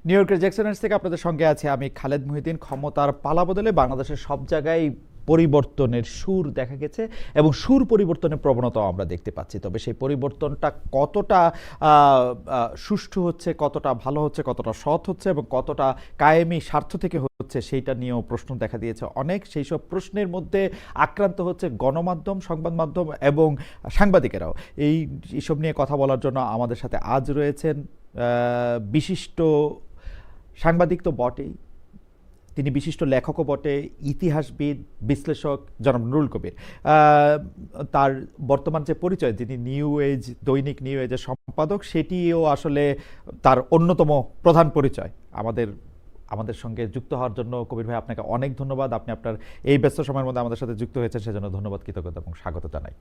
New ইয়র্কের জ্যাকসনহাইটস থেকে আপনাদের সঙ্গে আছে আমি খালেদ মুহিউদ্দিন। ক্ষমতার পালাবদলে বাংলাদেশের সব জায়গায় পরিবর্তনের সুর দেখা গেছে এবং সুর পরিবর্তনের প্রবণতাও আমরা দেখতে পাচ্ছি। তবে সেই পরিবর্তনটা কতটা সুষ্ঠু হচ্ছে, কতটা ভালো হচ্ছে, কতটা সৎ হচ্ছে এবং কতটা কায়েমি স্বার্থ থেকে হচ্ছে সেইটা নিয়েও প্রশ্ন দেখা দিয়েছে অনেক। সেই সব প্রশ্নের মধ্যে আক্রান্ত হচ্ছে গণমাধ্যম, সংবাদ মাধ্যম এবং সাংবাদিকেরাও। এইসব নিয়ে কথা বলার জন্য আমাদের সাথে আজ রয়েছেন বিশিষ্ট সাংবাদিক তো বটেই, তিনি বিশিষ্ট লেখকও বটে, ইতিহাসবিদ, বিশ্লেষক জনাব নুরুল কবির। তার বর্তমান যে পরিচয়, তিনি নিউ এজ, দৈনিক নিউ এজের সম্পাদক, সেটিও আসলে তার অন্যতম প্রধান পরিচয়। আমাদের সঙ্গে যুক্ত হওয়ার জন্য কবির ভাই আপনাকে অনেক ধন্যবাদ। আপনি আপনার এই ব্যস্ত সময়ের মধ্যে আমাদের সাথে যুক্ত হয়েছেন, সেজন্য ধন্যবাদ, কৃতজ্ঞতা এবং স্বাগত জানাই।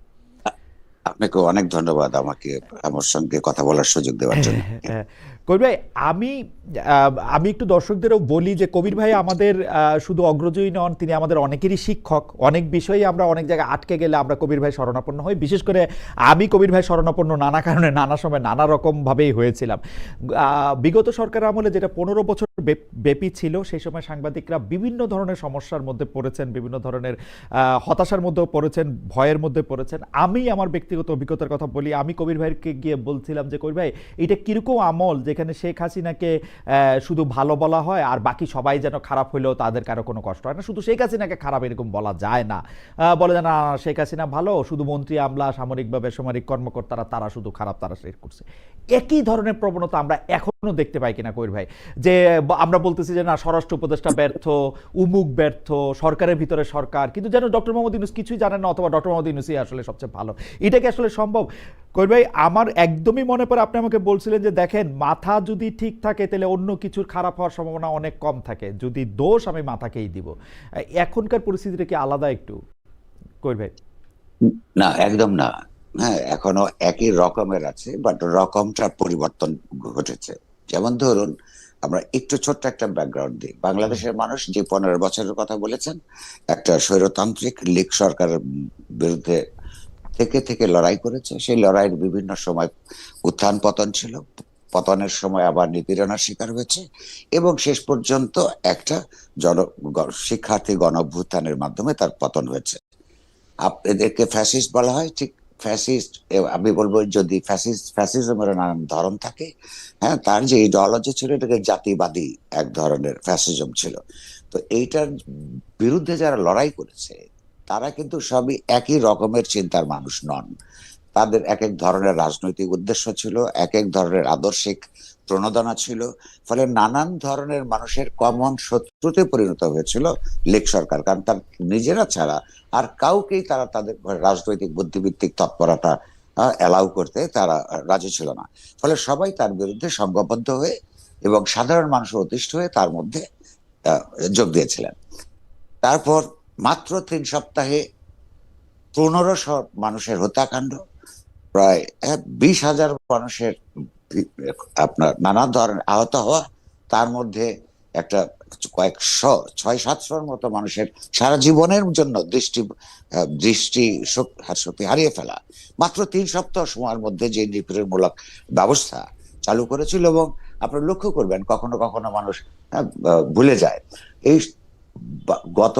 আপনাকে অনেক ধন্যবাদ আমাকে আমার সঙ্গে কথা বলার সুযোগ দেওয়ার জন্য। কবির ভাই, আমি একটু দর্শকদেরও বলি যে কবির ভাই আমাদের শুধু অগ্রজয়ী নন, তিনি আমাদের অনেকেরই শিক্ষক। অনেক বিষয়ে আমরা অনেক জায়গায় আটকে গেলে আমরা কবির ভাই শরণাপন্ন হই। বিশেষ করে আমি কবির ভাই শরণাপন্ন নানা কারণে, নানা সময়, নানা রকমভাবেই হয়েছিলাম। বিগত সরকারের আমলে যেটা 15 বছর ব্যাপী ছিল, সেই সময় সাংবাদিকরা বিভিন্ন ধরনের সমস্যার মধ্যে পড়েছেন, বিভিন্ন ধরনের হতাশার মধ্যেও পড়েছেন, ভয়ের মধ্যে পড়েছেন। আমি আমার ব্যক্তিগত অভিজ্ঞতার কথা বলি। আমি কবির ভাইকে গিয়ে বলছিলাম যে কবির ভাই, এটা কিরকম আমল যেখানে শেখ হাসিনাকে শুধু ভালো বলা হয় আর বাকি সবাই যেন খারাপ হইলেও তাদের কারো কোনো কষ্ট হয় না, শুধু শেখ হাসিনাকে খারাপ এরকম বলা যায় না। বলে যে না, শেখ হাসিনা ভালো, শুধু মন্ত্রী, আমলা, সামরিক বা বেসামরিক কর্মকর্তারা তারা শুধু খারাপ, তারা শেখ করছে। একই ধরনের প্রবণতা আমরা এখনো দেখতে পাই কিনা কবির ভাই? যে আমরা বলতেছি যে না, স্বরাষ্ট্র উপদেষ্টা ব্যর্থ, উমুক ব্যর্থ, সরকারের ভিতরে সরকার, কিন্তু যেন ডক্টর মোহাম্মদ ইউনূস কিছুই জানেন না, অথবা ডক্টর মোহাম্মদ ইউনূসই আসলে সবচেয়ে ভালো। এটা কি আসলে সম্ভব? কবির ভাই, আমার একদমই মনে পড়ে আপনি আমাকে বলছিলেন যে দেখেন, মাথা যদি ঠিক থাকে তাহলে অন্য কিছুর খারাপ হওয়ার সম্ভাবনা অনেক কম থাকে, যদি দোষ আমি মাথাকেই দিব। এখনকার পরিস্থিতিটা কি আলাদা একটু কবির ভাই? না, একদম না। হ্যাঁ, এখনো একই রকমের আছে, বাট রকমটা পরিবর্তন ঘটেছে। যেমন ধরুন, আমরা একটু ছোট্ট একটা ব্যাকগ্রাউন্ড দিই। বাংলাদেশের মানুষ যে 15 বছরের কথা বলেছেন, একটা স্বৈরতান্ত্রিক লীগ সরকারের বিরুদ্ধে থেকে থেকে লড়াই করেছে। সেই লড়াইয়ের বিভিন্ন সময় উত্থান পতন ছিল, পতনের সময় আবার নিপীড়নের শিকার হয়েছে, এবং শেষ পর্যন্ত একটা শিক্ষার্থী গণ অভ্যুত্থানের মাধ্যমে তার পতন হয়েছে। এদেরকে ফ্যাসিস্ট বলা হয়, ঠিক ফ্যাসিস্ট। আমি বলবো, যদি ফ্যাসিজমের নানান ধরন থাকে, হ্যাঁ, তার যে ইডিওলজি ছিল এটাকে জাতিবাদী এক ধরনের ফ্যাসিজম ছিল। তো এইটার বিরুদ্ধে যারা লড়াই করেছে তারা কিন্তু সবই একই রকমের চিন্তার মানুষ নন। তাদের এক এক ধরনের রাজনৈতিক উদ্দেশ্য ছিল, এক এক ধরনের আদর্শিক প্রণোদনা ছিল। ফলে নানান ধরনের মানুষের কমন শত্রুতে পরিণত হয়েছিল লীগ সরকার, কারণ তার নিজেরা ছাড়া আর কাউকেই তারা তাদের রাজনৈতিক বুদ্ধিভিত্তিক তৎপরতা অ্যালাউ করতে তারা রাজি ছিল না। ফলে সবাই তার বিরুদ্ধে সংঘবদ্ধ হয়ে এবং সাধারণ মানুষ অতিষ্ঠ হয়ে তার মধ্যে যোগ দিয়েছিলেন। তারপর মাত্র 3 সপ্তাহে 1500 মানুষের হত্যাকাণ্ড, প্রায় 20,000 মানুষের আপনার নানা ধরনের আহত হওয়া, তার মধ্যে একটা কয়েকশো 600-700-র মতো মানুষের সারা জীবনের জন্য দৃষ্টি শক্তি হারিয়ে ফেলা, মাত্র 3 সপ্তাহ সময়ের মধ্যে যে নিপীড়নমূলক ব্যবস্থা চালু করেছিল। এবং আপনি লক্ষ্য করবেন, কখনো কখনো মানুষ ভুলে যায়, এই গত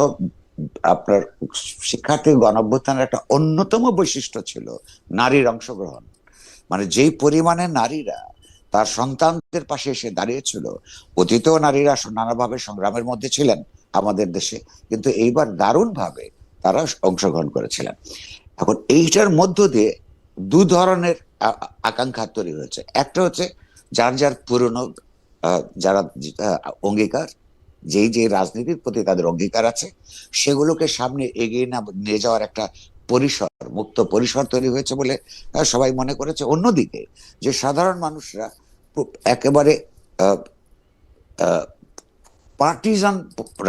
আপনার শিক্ষার্থী গণঅভ্যুত্থানের একটা অন্যতম বৈশিষ্ট্য ছিল নারীর অংশগ্রহণ। মানে যেই পরিমাণে নারীরা তার সন্তানদের পাশে এসে দাঁড়িয়েছিল, অতীতেও নারীরা নানাভাবে সংগ্রামের মধ্যে ছিলেন আমাদের দেশে, কিন্তু এইবার দারুণ ভাবে তারা অংশগ্রহণ করেছিলেন। এখন এইটার মধ্য দিয়ে দু ধরনের আকাঙ্ক্ষা তৈরি হয়েছে। একটা হচ্ছে যার যার পুরনো যারা অঙ্গীকার, যেই যে রাজনীতির প্রতি তাদের অঙ্গীকার আছে, সেগুলোকে সামনে এগিয়ে নিয়ে যাওয়ার একটা পরিসর, মুক্ত পরিসর তৈরি হয়েছে বলে সবাই মনে করেছে। অন্যদিকে যে সাধারণ মানুষরা একেবারে পার্টিজান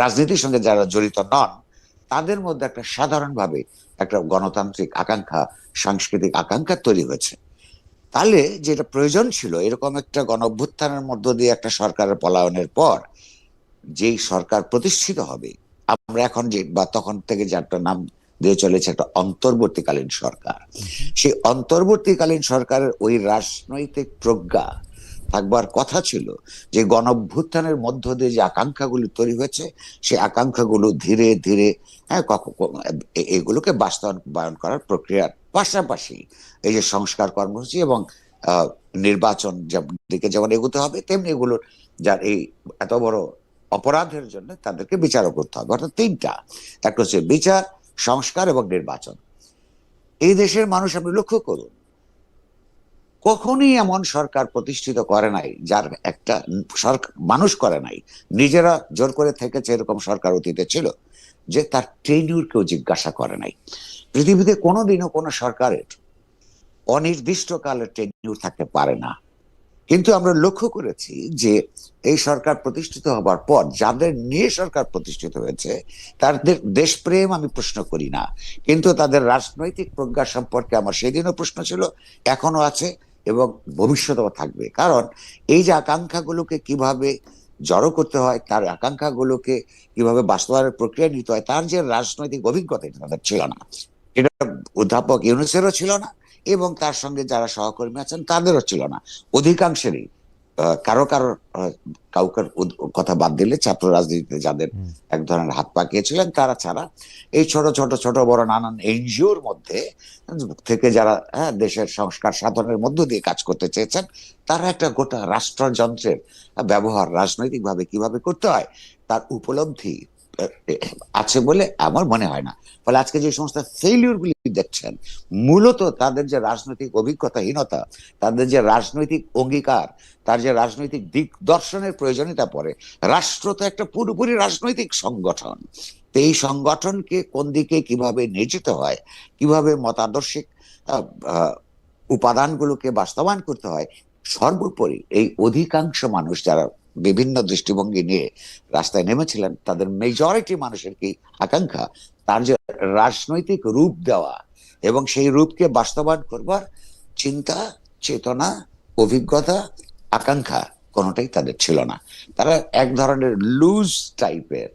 রাজনীতির সঙ্গে যারা জড়িত নন, তাদের মধ্যে একটা সাধারণভাবে একটা গণতান্ত্রিক আকাঙ্ক্ষা, সাংস্কৃতিক আকাঙ্ক্ষা তৈরি হয়েছে। তাহলে যেটা প্রয়োজন ছিল, এরকম একটা গণ অভ্যুত্থানের মধ্য দিয়ে একটা সরকারের পলায়নের পর যেই সরকার প্রতিষ্ঠিত হবে, আমরা এখন যে বা তখন থেকে যে একটা নাম দিয়ে চলেছে একটা অন্তর্বর্তীকালীন সরকার, সেই অন্তর্বর্তীকালীন সরকারের ওই রাজনৈতিক প্রজ্ঞা থাকবার কথা ছিল, যে গণঅভ্যুত্থানের মধ্য দিয়ে যে আকাঙ্ক্ষাগুলো তৈরি হয়েছে, সেই আকাঙ্ক্ষাগুলো ধীরে ধীরে এগুলোকে বাস্তবায়ন করার প্রক্রিয়ার পাশাপাশি এই যে সংস্কার কর্মসূচি এবং নির্বাচন দিকে যেমন এগোতে হবে, তেমনি এগুলো যার এই এত বড় অপরাধের জন্য তাদেরকে বিচারও করতে হবে। অর্থাৎ তিনটা, একটা হচ্ছে বিচার, সংস্কার এবং নির্বাচন। এই দেশের মানুষ আপনি লক্ষ্য করুন, কখনই এমন সরকার প্রতিষ্ঠিত করে নাই যার একটা সরকার মানুষ করে নাই, নিজেরা জোর করে থেকেছে এরকম সরকার অতীতে ছিল, যে তার টেনিউর কেউ জিজ্ঞাসা করে নাই। পৃথিবীতে কোনোদিনও কোনো সরকারের অনির্দিষ্টকালের টেনিউর থাকতে পারে না। কিন্তু আমরা লক্ষ্য করেছি যে এই সরকার প্রতিষ্ঠিত হবার পর যাদের নিয়ে সরকার প্রতিষ্ঠিত হয়েছে, তাদের দেশপ্রেম আমি প্রশ্ন করি না, কিন্তু তাদের রাজনৈতিক প্রজ্ঞা সম্পর্কে আমার সেদিনও প্রশ্ন ছিল, এখনো আছে এবং ভবিষ্যতেও থাকবে। কারণ এই যে আকাঙ্ক্ষাগুলোকে কিভাবে জড়ো করতে হয়, তার আকাঙ্ক্ষাগুলোকে কিভাবে বাস্তবায়নের প্রক্রিয়া নিতে হয়, তার যে রাজনৈতিক অভিজ্ঞতা এটা তাদের ছিল না। এটা অধ্যাপক ইউনূসেরও ছিল না, এবং তার সঙ্গে যারা সহকর্মী আছেন তাদেরও ছিল না, অধিকাংশেরই। কারো কাউকে কথা বাদ দিলে ছাত্র রাজনীতিতে যাদের এক ধরনের হাত পাকিয়েছিলেন তারা ছাড়া, এই ছোট ছোট ছোট বড় নানান এনজিওর মধ্যে থেকে যারা দেশের সংস্কার সাধনের মধ্য দিয়ে কাজ করতে চেয়েছেন, তারা একটা গোটা রাষ্ট্রযন্ত্রের ব্যবহার রাজনৈতিক ভাবে কিভাবে করতে হয় তার উপলব্ধি আছে বলে আমার মনে হয় না। ফলে আজকে যে সমস্ত ফেইলিউর গুলি দেখছেন, মূলত তাদের যে রাজনৈতিক অভিজ্ঞতাহীনতা, তাদের যে রাজনৈতিক অঙ্গীকার, তার যে রাজনৈতিক দিক দর্শনের প্রয়োজনীয়তা পড়ে। রাষ্ট্র তো একটা পুরোপুরি রাজনৈতিক সংগঠন, তো এই সংগঠনকে কোন দিকে কিভাবে নিয়ে যেতে হয়, কিভাবে মতাদর্শিক উপাদানগুলোকে বাস্তবায়ন করতে হয়, সর্বোপরি এই অধিকাংশ মানুষ যারা বিভিন্ন দৃষ্টিভঙ্গি নিয়ে রাস্তায় নেমেছিলেন, তাদের মেজরিটি মানুষের কি আকাঙ্ক্ষা, তার যে রাজনৈতিক রূপ দেওয়া এবং সেই রূপকে বাস্তবায়ন করবার চিন্তা, চেতনা, অভিজ্ঞতা, আকাঙ্ক্ষা কোনোটাই তাদের ছিল না। তারা এক ধরনের লুজ টাইপের,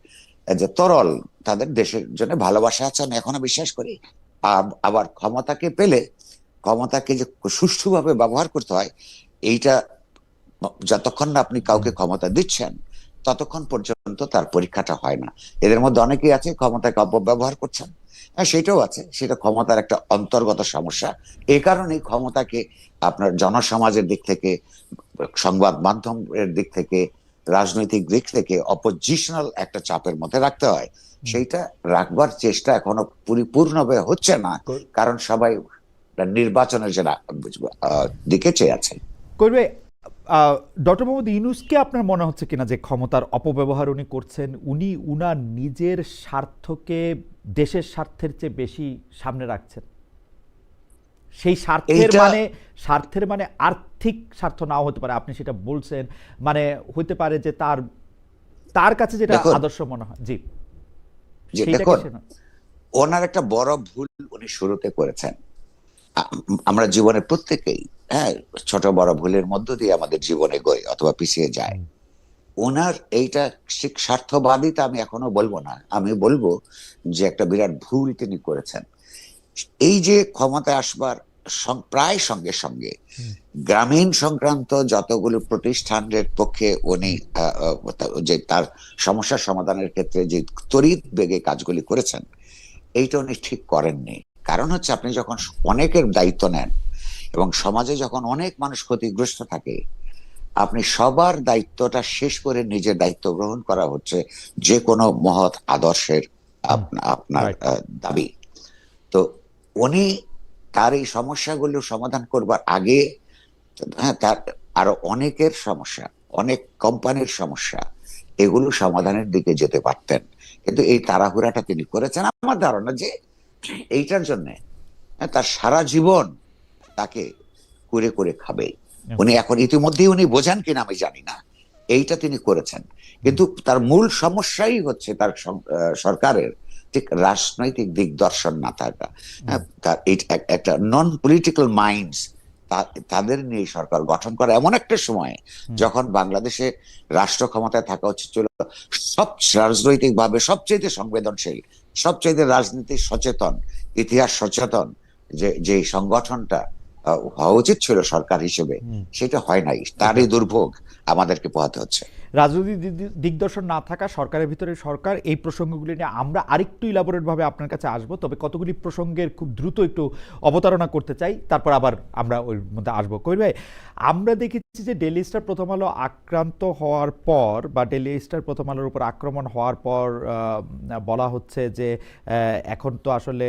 যে তরল, তাদের দেশের জন্য ভালোবাসা আছে আমি এখনো বিশ্বাস করি, আবার ক্ষমতাকে পেলে ক্ষমতাকে যে সুষ্ঠুভাবে ব্যবহার করতে হয়, এইটা যতক্ষণ না আপনি কাউকে ক্ষমতা দিচ্ছেন ততক্ষণ পর্যন্ত তার পরীক্ষাটা হয় না। এদের মধ্যে অনেকেই আছে ক্ষমতাকে অপব্যবহার করছেন, হ্যাঁ সেটাও আছে, সেটা ক্ষমতার একটা অন্তর্গত সমস্যা। এই কারণেই ক্ষমতাকে আপনার জনসমাজের দিক থেকে, সংবাদ মাধ্যমের দিক থেকে, রাজনৈতিক দিক থেকে অপোজিশনাল একটা চাপের মধ্যে রাখতে হয়। সেইটা রাখবার চেষ্টা এখনো পরিপূর্ণভাবে হচ্ছে না, কারণ সবাই নির্বাচনের যে দিকে চেয়ে আছে। করবে ডক্টর মোহাম্মদ ইউনূসকে আপনার মনে হচ্ছে কিনা যে ক্ষমতার অপব্যবহার উনি করছেন, উনি উনার নিজের স্বার্থকে দেশের স্বার্থের চেয়ে বেশি সামনে রাখছেন? সেই স্বার্থের মানে আর্থিক স্বার্থ নাও হতে পারে, আপনি সেটা বলছেন, মানে হতে পারে যে তার কাছে যেটা আদর্শ মনে হয়। জি, দেখুন, ওনার একটা বড় ভুল উনি শুরুতে করেছেন। আমরা জীবনে প্রত্যেকেই ছোট বড় ভুলের মধ্য দিয়ে আমাদের জীবনে গই অথবা পিছিয়ে যায়। ওনার এইটা স্বার্থবাদিতা আমি এখনো বলবো না, আমি বলবো যে একটা বিরাট ভুল তিনি করেছেন। এই যে ক্ষমতায় আসবার প্রায় সঙ্গে সঙ্গে গ্রামীণ সংক্রান্ত যতগুলো প্রতিষ্ঠানের পক্ষে উনি যে তার সমস্যার সমাধানের ক্ষেত্রে যে তড়িৎ বেগে কাজগুলি করেছেন, এইটা উনি ঠিক করেননি। কারণ হচ্ছে আপনি যখন অনেকের দায়িত্ব নেন এবং সমাজে যখন অনেক মানুষ ক্ষতিগ্রস্ত থাকে, আপনি সবার দায়িত্বটা শেষ করে নিজের দায়িত্ব গ্রহণ করা হচ্ছে যে কোনো মহৎ আদর্শের আপনার দাবি। তো উনি তার এই সমস্যাগুলো সমাধান করবার আগে তার আরো অনেকের সমস্যা, অনেক কোম্পানির সমস্যা, এগুলো সমাধানের দিকে যেতে পারতেন, কিন্তু এই তাড়াহুড়াটা তিনি করেছেন। আমার ধারণা যে এইটার জন্য তার সারা জীবন তাকে করে করে খাবে। উনি এখন ইতিমধ্যেই উনি বোঝেন কিনা আমি জানি না, এইটা তিনি করেছেন। কিন্তু তার মূল সমস্যাই হচ্ছে তার সরকারের ঠিক রাজনৈতিক দিকদর্শন না থাকা। তার একটা নন পলিটিক্যাল মাইন্ডস, তাদের নিয়ে সরকার গঠন করা এমন একটা সময় যখন বাংলাদেশে রাষ্ট্র ক্ষমতায় থাকা উচিত ছিল সব রাজনৈতিক ভাবে সবচেয়ে সংবেদনশীল, সবচেয়ে রাজনীতি সচেতন, ইতিহাস সচেতন যে সংগঠনটা হওয়া উচিত ছিল সরকার হিসেবে, সেটা হয় নাই। তারই দুর্ভোগ আমাদেরকে পোহাতে হচ্ছে। রাজনৈতিক দিগদর্শন না থাকা, সরকারের ভিতরে সরকার, এই প্রসঙ্গগুলি নিয়ে আমরা আরেকটু ইলাবোরেট ভাবে আপনার কাছে আসবো, তবে কতগুলি প্রসঙ্গের খুব দ্রুত একটু অবতারণা করতে চাই, তারপর আবার আমরা ওই মধ্যে আসবো। কবির ভাই, আমরা দেখেছি যে ডেইলি স্টার প্রথম আলো আক্রান্ত হওয়ার পর, বা ডেইলি স্টার প্রথম আলোর উপর আক্রমণ হওয়ার পর বলা হচ্ছে যে এখন তো আসলে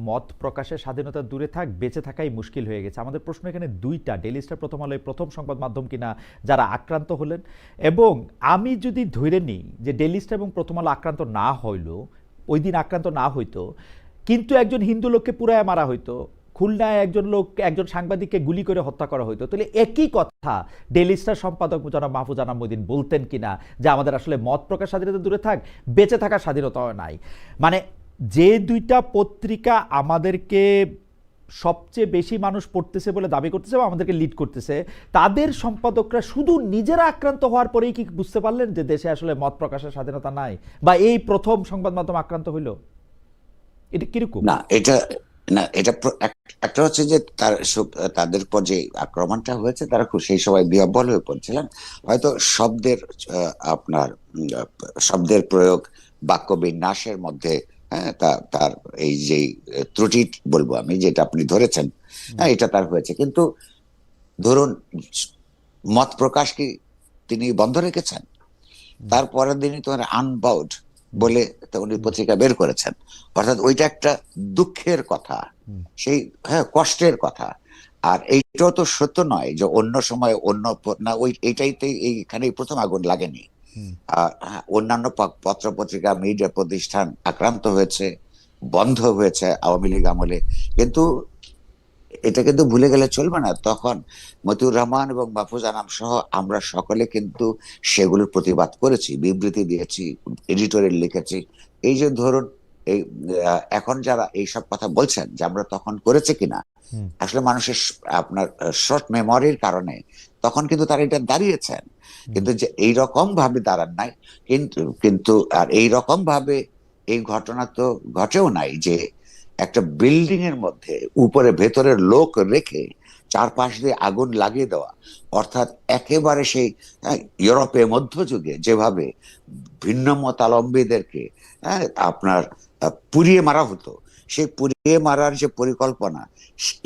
মত প্রকাশের স্বাধীনতা দূরে থাক, বেঁচে থাকাই মুশকিল হয়ে গেছে। আমাদের প্রশ্ন এখানে দুইটা, ডেইলি স্টার প্রথম আলোয় প্রথম সংবাদ মাধ্যম কিনা যারা আক্রান্ত হলেন, এবং আমি যদি ধরে নিই যে ডেইলি স্টার এবং প্রথম আলো আক্রান্ত না হইল, ওই দিন আক্রান্ত না হইতো, কিন্তু একজন হিন্দু লোককে পুরায় মারা হইতো, খুলনায় একজন সাংবাদিককে গুলি করে হত্যা করা হইতো, তাহলে একই কথা ডেইলি স্টার সম্পাদক জনাব মাহফুজ আনাম মঈন বলতেন কিনা যে আমাদের আসলে মত প্রকাশ স্বাধীনতা দূরে থাক, বেঁচে থাকার স্বাধীনতাও নাই? মানে যে দুইটা পত্রিকা আমাদেরকে সবচেয়ে বেশি মানুষ পড়তেছে বলে দাবি করতেছে বা আমাদেরকে লিড করতেছে, তাদের সম্পাদকরা শুধু নিজেরা আক্রান্ত হওয়ার পরেই কি বুঝতে পারলেন যে দেশে আসলে মত প্রকাশের স্বাধীনতা নাই, বা এই প্রথম সংবাদ মাধ্যম আক্রান্ত হইল? এটা কিরকম? না, এটা একটা হচ্ছে যে তাদের পর যে আক্রমণটা হয়েছে, তারা খুব সেই সময় বিহ্বল হয়ে পড়ছিলেন। হয়তো আপনার শব্দের প্রয়োগ, বাক্য বিন্যাসের মধ্যে, হ্যাঁ, তার এই যে ত্রুটি বলবো আমি, যেটা আপনি ধরেছেন, হ্যাঁ, এটা তার হয়েছে। কিন্তু ধরুন, মত প্রকাশ কি তিনি বন্ধ রেখেছেন? তারপরের দিনই তো আনবাউড বলে উনি পত্রিকা বের করেছেন। অর্থাৎ ওইটা একটা দুঃখের কথা, সেই, হ্যাঁ, কষ্টের কথা। আর এইটাও তো সত্য নয় যে অন্য সময় অন্য না, এইটাইতে এইখানে প্রথম আগুন লাগেনি। অন্যান্য পত্র পত্রিকা, মিডিয়া প্রতিষ্ঠান আক্রান্ত হয়েছে, বন্ধ হয়েছে আওয়ামী লীগ আমলে। কিন্তু এটা কিন্তু ভুলে গেলে চলবে না, তখন মতিউর রহমান এবং মাহফুজ আনাম সহ আমরা সকলে কিন্তু সেগুলোর প্রতিবাদ করেছি, বিবৃতি দিয়েছি, এডিটোরিয়াল লিখেছি। এই যে ধরুন, এই এখন যারা এইসব কথা বলছেন যে আমরা তখন করেছে কিনা, আসলে মানুষের আপনার শর্ট মেমোরির কারণে তখন কিন্তু তারা এটা দাঁড়িয়েছেন, কিন্তু যে এইরকম ভাবে দাঁড়ান নাই। কিন্তু আর এইরকম ভাবে এই ঘটনা তো ঘটেও নাই যে একটা বিল্ডিং এর মধ্যে উপরে ভেতরের লোক রেখে চারপাশ দিয়ে আগুন লাগিয়ে দেওয়া। অর্থাৎ একেবারে সেই ইউরোপে মধ্যযুগে যেভাবে ভিন্ন মতাবলম্বীদেরকে, হ্যাঁ, আপনার পুড়িয়ে মারা হতো, সেই পুড়িয়ে মারার যে পরিকল্পনা,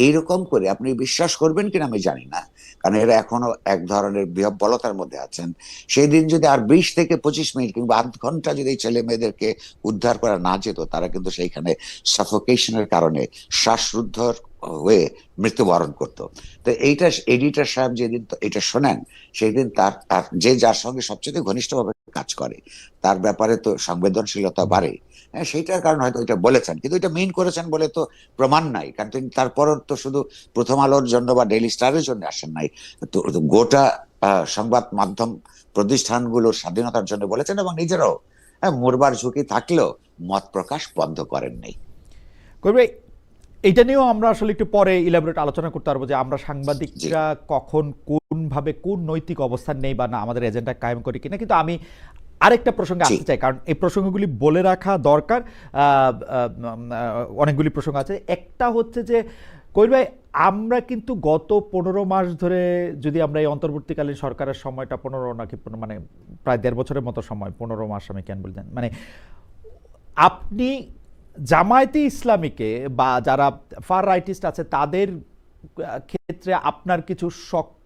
এইরকম করে আপনি বিশ্বাস করবেন কিনা আমি জানি না, কারণ এরা এখনো এক ধরনের বিহ্বলতার মধ্যে আছেন। সেই দিন যদি আর 20 থেকে 25 মিনিট কিংবা আধ ঘন্টা যদি ছেলে মেয়েদেরকে উদ্ধার করা না যেত, তারা কিন্তু সেইখানে সাফোকেশনের কারণে শ্বাসরুদ্ধ হয়ে মৃত্যুবরণ করতো। তো এইটা এডিটর সাহেব যেদিন এটা শোনেন, সেই দিন তার যে যার সঙ্গে সবচেয়ে ঘনিষ্ঠভাবে কাজ করে, তার ব্যাপারে তো সংবেদনশীলতা বাড়ে। হ্যাঁ, সেইটার কারণে হয়তো এটা বলেছেন, কিন্তু এটা মিন করেছেন বলে তো প্রমাণ নাই, কারণ তিনি তারপরও তো শুধু প্রথম আলোর জন্য বা ডেইলি স্টারের জন্য আসেন নাই, তো গোটা সংবাদ মাধ্যম প্রতিষ্ঠানগুলোর স্বাধীনতার জন্য বলেছেন, এবং নিজেরাও, হ্যাঁ, মরবার ঝুঁকি থাকলেও মত প্রকাশ বন্ধ করেন নাই। কবি, এটা নিয়েও আমরা আসলে একটু পরে ইলাবোরেট আলোচনা করতে পারবো যে আমরা সাংবাদিকরা কখন কোনভাবে কোন নৈতিক অবস্থান নেই বা না আমাদের এজেন্ডা কায়েম করি কিনা। কিন্তু আমি আরেকটা প্রসঙ্গে আসতে চাই, কারণ এই প্রসঙ্গগুলি বলে রাখা দরকার। অনেকগুলি প্রসঙ্গ আছে। একটা হচ্ছে যে কবির ভাই, আমরা কিন্তু গত 15 মাস ধরে, যদি আমরা এই অন্তর্বর্তীকালীন সরকারের সময়টা 15 নাকি মানে প্রায় 1.5 বছরের মতো সময়, 15 মাস আমি কেন বলতেন, মানে আপনি জামায়াতে ইসলামীকে বা যারা ফার রাইটিস্ট আছে তাদের ক্ষেত্রে আপনার কিছু শক্ত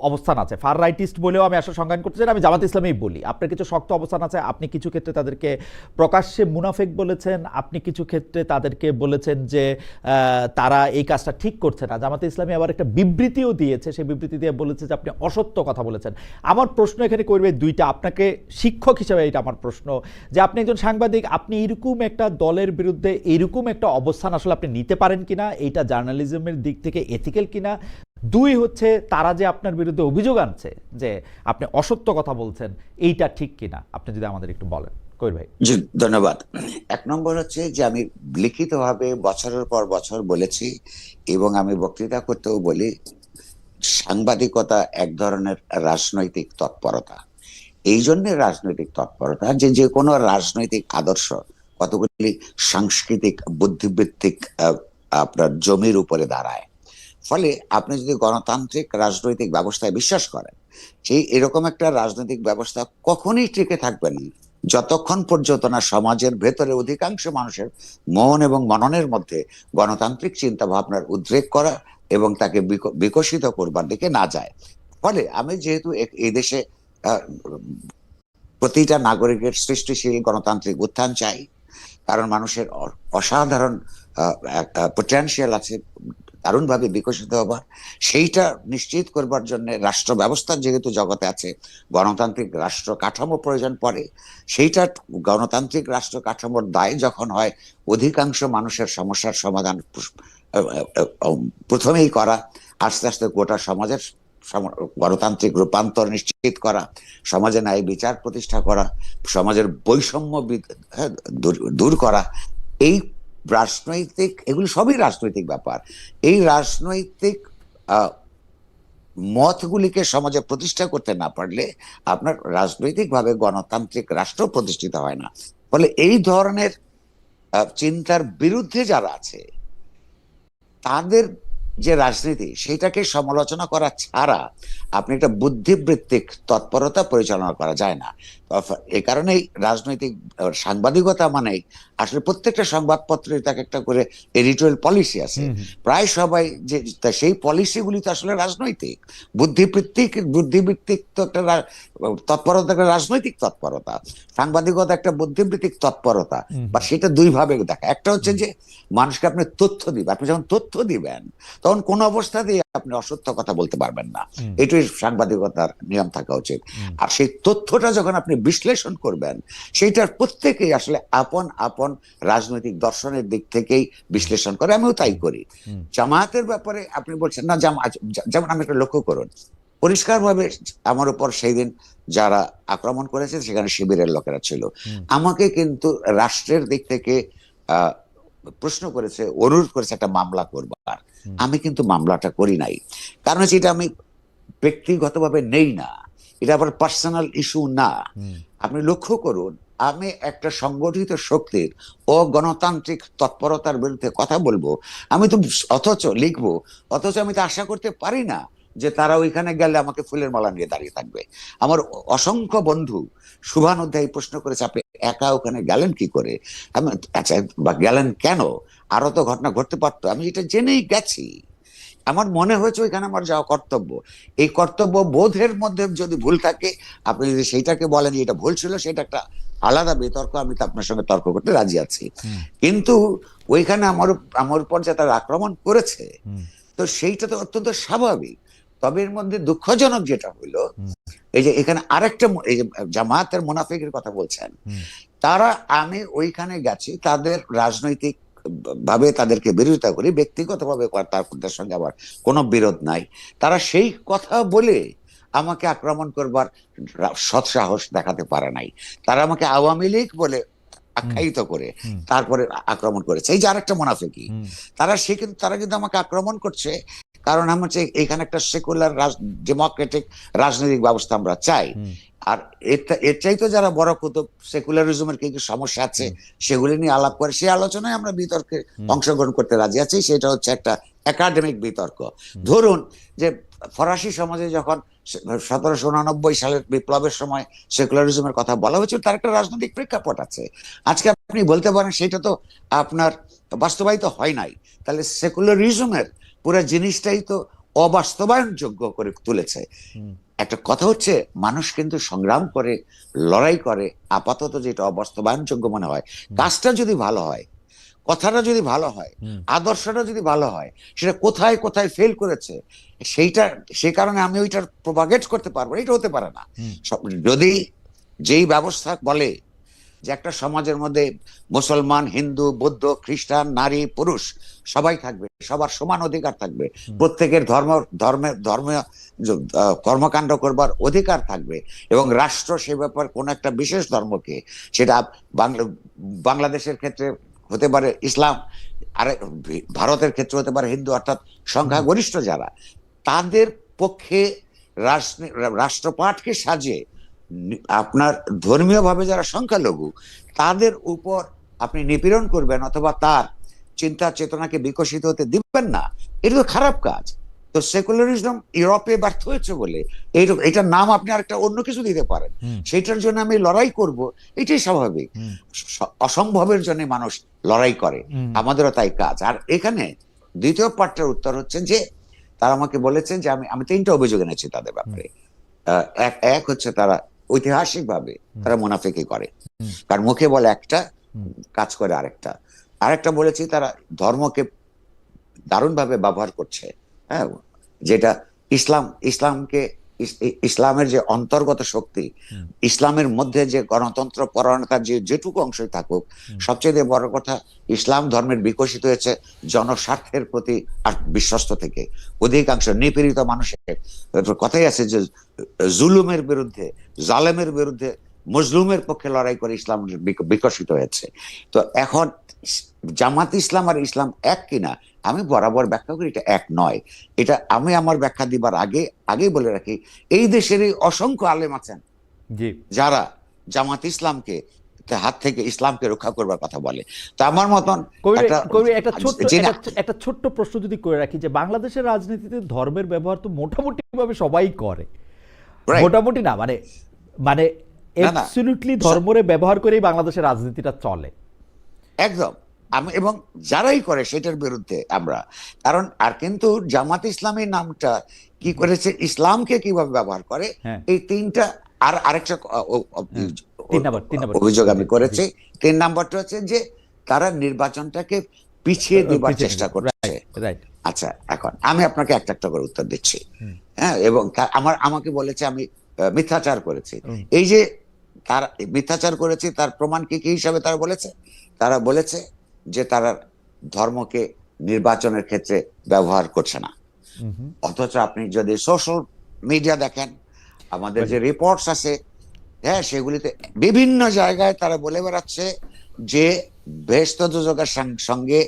অবস্থান আছে। ফার রাইটিস্ট বলেও আমি আসলে সংজ্ঞায়ন করতে চাই, আমি জামাত ইসলামী বলি। আপনার কিছু শক্ত অবস্থান আছে, আপনি কিছু ক্ষেত্রে তাদেরকে প্রকাশ্যে মুনাফেক বলেছেন, আপনি কিছু ক্ষেত্রে তাদেরকে বলেছেন যে তারা এই কাজটা ঠিক করছে না। জামাতে ইসলামী আবার একটা বিবৃতিও দিয়েছে, সেই বিবৃতি দিয়ে বলেছে যে আপনি অসত্য কথা বলেছেন। আমার প্রশ্ন এখানে করবে দুইটা, আপনাকে শিক্ষক হিসেবে এটা আমার প্রশ্ন, যে আপনি একজন সাংবাদিক, আপনি এরকম একটা দলের বিরুদ্ধে এরকম একটা অবস্থান আসলে আপনি নিতে পারেন কিনা, এইটা জার্নালিজমের দিক থেকে এথিক্যাল কিনা। দুই হচ্ছে, তারা যে আপনার বিরুদ্ধে অভিযোগ আনছে যে আপনি অসত্য কথা বলছেন, এইটা ঠিক কিনা, আপনি যদি আমাদের একটু বলেন। কবির ভাই। জি, ধন্যবাদ। 1 নম্বর হচ্ছে যে আমি লিখিতভাবে বছরের পর বছর বলেছি, এবং আমি বক্তৃতা করতেও বলি, সাংবাদিকতা এক ধরনের রাজনৈতিক তৎপরতা। এই জন্য রাজনৈতিক তৎপরতা যে যে কোনো রাজনৈতিক আদর্শ কতগুলি সাংস্কৃতিক বুদ্ধিবৃত্তিক আপনার জমির উপরে দাঁড়ায়। ফলে আপনি যদি গণতান্ত্রিক রাজনৈতিক ব্যবস্থায় বিশ্বাস করেন, সেই এরকম একটা রাজনৈতিক ব্যবস্থা কখনোই টিকে থাকবে না যতক্ষণ পর্যন্ত না সমাজের ভেতরে অধিকাংশ মানুষের মন এবং মননের মধ্যে গণতান্ত্রিক চিন্তা ভাবনার উদ্রেক করা এবং তাকে বিকশিত করবার দিকে না যায়। ফলে আমি যেহেতু এই দেশে আহ, প্রতিটা নাগরিকের সৃষ্টিশীল গণতান্ত্রিক উত্থান চাই, কারণ মানুষের অসাধারণ পোটেনশিয়াল আছে দারুণভাবে বিকশিত হবার, সেইটা নিশ্চিত করবার জন্য রাষ্ট্র ব্যবস্থা যেহেতু জগতে আছে, গণতান্ত্রিক রাষ্ট্র কাঠামো প্রয়োজন পড়ে। সেইটা গণতান্ত্রিক রাষ্ট্র কাঠামোর দায় যখন হয় অধিকাংশ মানুষের সমস্যার সমাধান প্রথমেই করা, আস্তে আস্তে গোটা সমাজের গণতান্ত্রিক রূপান্তর নিশ্চিত করা, সমাজে ন্যায় বিচার প্রতিষ্ঠা করা, সমাজের বৈষম্য দূর করা, এই রাজনৈতিক, এগুলি সবই রাজনৈতিক ব্যাপার। এই রাজনৈতিক মতগুলিকে সমাজে প্রতিষ্ঠা করতে না পারলে আপনার রাজনৈতিকভাবে গণতান্ত্রিক রাষ্ট্র প্রতিষ্ঠিত হয় না। ফলে এই ধরনের চিন্তার বিরুদ্ধে যারা আছে তাদের যে রাজনীতি, সেটাকে সমালোচনা করা ছাড়া আপনি একটা বুদ্ধিবৃত্তিক তৎপরতা পরিচালনা করা যায় না। এই কারণেই রাজনৈতিক সাংবাদিকতা মানে আসলে প্রত্যেকটা সংবাদপত্রের এক একটা করে এডিটোরিয়াল পলিসি আছে। প্রায় সবাই যে সেই পলিসিগুলি তো আসলে রাজনৈতিক, বুদ্ধিবৃত্তিক তো একটা তৎপরতা, একটা রাজনৈতিক তৎপরতা। সাংবাদিকতা একটা বুদ্ধিবৃত্তিক তৎপরতা, বা সেটা দুই ভাবে দেখা। একটা হচ্ছে যে মানুষকে আপনি তথ্য দিবেন, আপনি যখন তথ্য দিবেন তখন কোন অবস্থাতেই আপনি অসত্য কথা বলতে পারবেন না, এটাই সাংবাদিকতার নিয়ম থাকা উচিত। আর সেই তথ্যটা যখন আপনি বিশ্লেষণ করবেন, সেইটার প্রত্যেকেই আসলে আপন আপন রাজনৈতিক দর্শনের দিক থেকেই বিশ্লেষণ করে। আমিও তাই করি। জামায়াতের ব্যাপারে আপনি বলছেন না, যেমন আমি একটা লক্ষ্য করুন, পরিষ্কারভাবে আমার উপর সেই দিন যারা আক্রমণ করেছে সেখানে শিবিরের লোকেরা ছিল। আমাকে কিন্তু রাষ্ট্রের দিক থেকে প্রশ্ন করেছে, অনুরোধ করেছে একটা মামলা করবার। আমি কিন্তু মামলাটা করি নাই, কারণ হচ্ছে এটা আমি ব্যক্তিগতভাবে নেই না, এটা আবার পার্সোনাল ইস্যু না। আপনি লক্ষ্য করুন, আমি একটা সংগঠিত শক্তির ও গণতান্ত্রিক তৎপরতার বিরুদ্ধে কথা বলবো, আমি তো অথচ লিখবো, অথচ আমি তো আশা করতে পারি না যে তারা ওইখানে গেলে আমাকে ফুলের মালা নিয়ে দাঁড়িয়ে থাকবে। আমার অসংখ্য বন্ধু শুভান অধ্যায় প্রশ্ন করেছে, আপনি একা ওখানে গেলেন কি করে? আমি আচ্ছা, বা গেলেন কেন? আরো তো ঘটনা ঘটতে পারতো, আমি এটা জেনেই গেছি। আমার মনে হয়েছে ওইখানে আমার যাওয়া কর্তব্য। এই কর্তব্য বোধের মধ্যে যদি ভুল থাকে, আপনি যদি সেইটাকে বলেন এটা ভুল ছিল, সেটা একটা আলাদা বিতর্ক, আমি তো আপনার সঙ্গে তর্ক করতে রাজি আছি। কিন্তু ওইখানে আমার উপর যে তারা আক্রমণ করেছে, তো সেইটা তো অত্যন্ত স্বাভাবিক। তবে এর মধ্যে দুঃখজনক যেটা হইলো, এই যে এখানে আরেকটা, এই যে জামায়াতের মুনাফিকের কথা বলছেন, তারা, আমি ওইখানে গেছি তাদের রাজনৈতিক ভাবে তাদেরকে বিরোধিতা করি, ব্যক্তিগতভাবে তাদের সঙ্গে আবার কোনো বিরোধ নাই। তারা সেই কথা বলে আমাকে আক্রমণ করবার সৎসাহস দেখাতে পারে নাই। তারা আমাকে আওয়ামী লীগ বলে আখ্যায়িত করে তারপরে আক্রমণ করেছে। এই যে আরেকটা মুনাফিকি, তারা কিন্তু আমাকে আক্রমণ করছে কারণ আমার হচ্ছে এখানে একটা সেকুলার ডেমোক্রেটিক রাজনৈতিক ব্যবস্থা আমরা চাই। আর এর চাইতে যারা বড় কুতুব সেকুলারিজমের কি কি সমস্যা আছে সেগুলি নিয়ে আলাপ করে, সেই আলোচনায় আমরা বিতর্কে অংশগ্রহণ করতে রাজি আছি। সেটা হচ্ছে একটা একাডেমিক বিতর্ক। ধরুন যে ফরাসি সমাজে যখন 1789 সালের বিপ্লবের সময় সেকুলারিজমের কথা বলা হয়েছিল, তার একটা রাজনৈতিক প্রেক্ষাপট আছে। আজকে আপনি বলতে পারেন সেটা তো আপনার বাস্তবায়িত হয় নাই, তাহলে সেকুলারিজমের পুরো জিনিসটাই তো অবাস্তবায়ন যোগ্য করে তুলেছে। একটা কথা হচ্ছে, মানুষ কিন্তু সংগ্রাম করে, লড়াই করে, আপাতত যেটা অবাস্তবায়নযোগ্য মনে হয়, কাজটা যদি ভালো হয়, কথাটা যদি ভালো হয়, আদর্শটা যদি ভালো হয়, সেটা কোথায় কোথায় ফেল করেছে সেইটা, সেই কারণে আমি ওইটার প্রপাগেট করতে পারবো, এটা হতে পারে না। যদি যেই ব্যবস্থা বলে যে একটা সমাজের মধ্যে মুসলমান, হিন্দু, বৌদ্ধ, খ্রিস্টান, নারী, পুরুষ সবাই থাকবে, সবার সমান অধিকার থাকবে, প্রত্যেকের ধর্মীয় কর্মকাণ্ড করবার অধিকার থাকবে, এবং রাষ্ট্র সে ব্যাপার কোন একটা বিশেষ ধর্মকে, সেটা বাংলাদেশের ক্ষেত্রে হতে পারে ইসলাম, আর ভারতের ক্ষেত্রে হতে পারে হিন্দু, অর্থাৎ সংখ্যাগরিষ্ঠ যারা, তাদের পক্ষে রাষ্ট্রপাটকে সাজিয়ে আপনার ধর্মীয় ভাবে যারা সংখ্যালঘু তাদের উপর আপনি নিপীড়ন করবেন, অথবা তার চিন্তা চেতনাকে বিকশিত হতে দিবেন না, এটা তো খারাপ কাজ। তো সেকুলারিজম ইউরোপে ব্যর্থ হয়েছে বলে এটার নাম আপনি আরেকটা অন্য কিছু দিতে পারেন, সেইটার জন্য আমি লড়াই করব, এটাই স্বাভাবিক। অসম্ভবের জন্য মানুষ লড়াই করে, আমাদেরও তাই কাজ। আর এখানে দ্বিতীয় পার্টটার উত্তর হচ্ছে যে তারা আমাকে বলেছেন যে আমি তিনটা অভিযোগ এনেছি তাদের ব্যাপারে। এক হচ্ছে তারা ঐতিহাসিকভাবে তারা মুনাফিকি করে, কারণ মুখে বলে একটা, কাজ করে আরেকটা। আরেকটা বলেছি তারা ধর্মকে দারুণভাবে ব্যবহার করছে, হ্যাঁ, যেটা ইসলামের যে অন্তর্গত শক্তি, ইসলামের মধ্যে যে গণতন্ত্র পরায়ণতার যেটুকু অংশই থাকুক, সবচেয়ে বড় কথা ইসলাম ধর্মের বিকশিত হয়েছে জনস্বার্থের প্রতি আর বিশ্বস্ত থেকে। অধিকাংশ নিপীড়িত মানুষের কথাই আছে যে জুলুমের বিরুদ্ধে, জালেমের বিরুদ্ধে মজলুমের পক্ষে লড়াই করে ইসলাম বিকশিত হয়েছে। তো এখন জামাত ইসলাম আর ইসলাম এক কিনা আমি বরাবর ব্যাখ্যা করি এটা এক নয়। এটা আমি আমার ব্যাখ্যা দিবার আগেই বলে রাখি, এই দেশেরই অসংখ্য আলেম আছেন যারা জামাত ইসলামকে হাত থেকে ইসলামকে রক্ষা করবার কথা বলে। তো আমার মতন একটা ছোট্ট প্রশ্ন যদি করে রাখি, যে বাংলাদেশের রাজনীতিতে ধর্মের ব্যবহার তো মোটামুটি ভাবে সবাই করে, মোটামুটি না মানে অ্যাবসলিউটলি ধর্মরে ব্যবহার করেই বাংলাদেশের রাজনীতিটা চলে একদম। এবং যারাই করে সেটার বিরুদ্ধে আমরা, কারণ আর কিন্তু জামাত ইসলামী নামটা কি করেছে, ইসলামকে কিভাবে ব্যবহার করে, এই তিনটা। আর আরেকটা অভিযোগ আমি করেছি, 3 নাম্বারটা হচ্ছে যে তারা নির্বাচনটাকে পিছিয়ে দেবার চেষ্টা করছে। আচ্ছা, এখন আমি আপনাকে একটা একটা করে উত্তর দিচ্ছি, হ্যাঁ। এবং আমাকে বলেছে আমি মিথ্যাচার করেছি। এই যে তারা মিথ্যাচার করেছি তার প্রমাণ কি হিসাবে তারা বলেছে যে তারা ধর্মকে নির্বাচনের ক্ষেত্রে ব্যবহার করছে না। অথচ আপনি যদি সোশ্যাল মিডিয়া দেখেন, আমাদের যে রিপোর্টস আছে, হ্যাঁ, সেগুলিতে বিভিন্ন জায়গায় তারা বলে বেড়াচ্ছে যে বেহেশত দোজখের সঙ্গে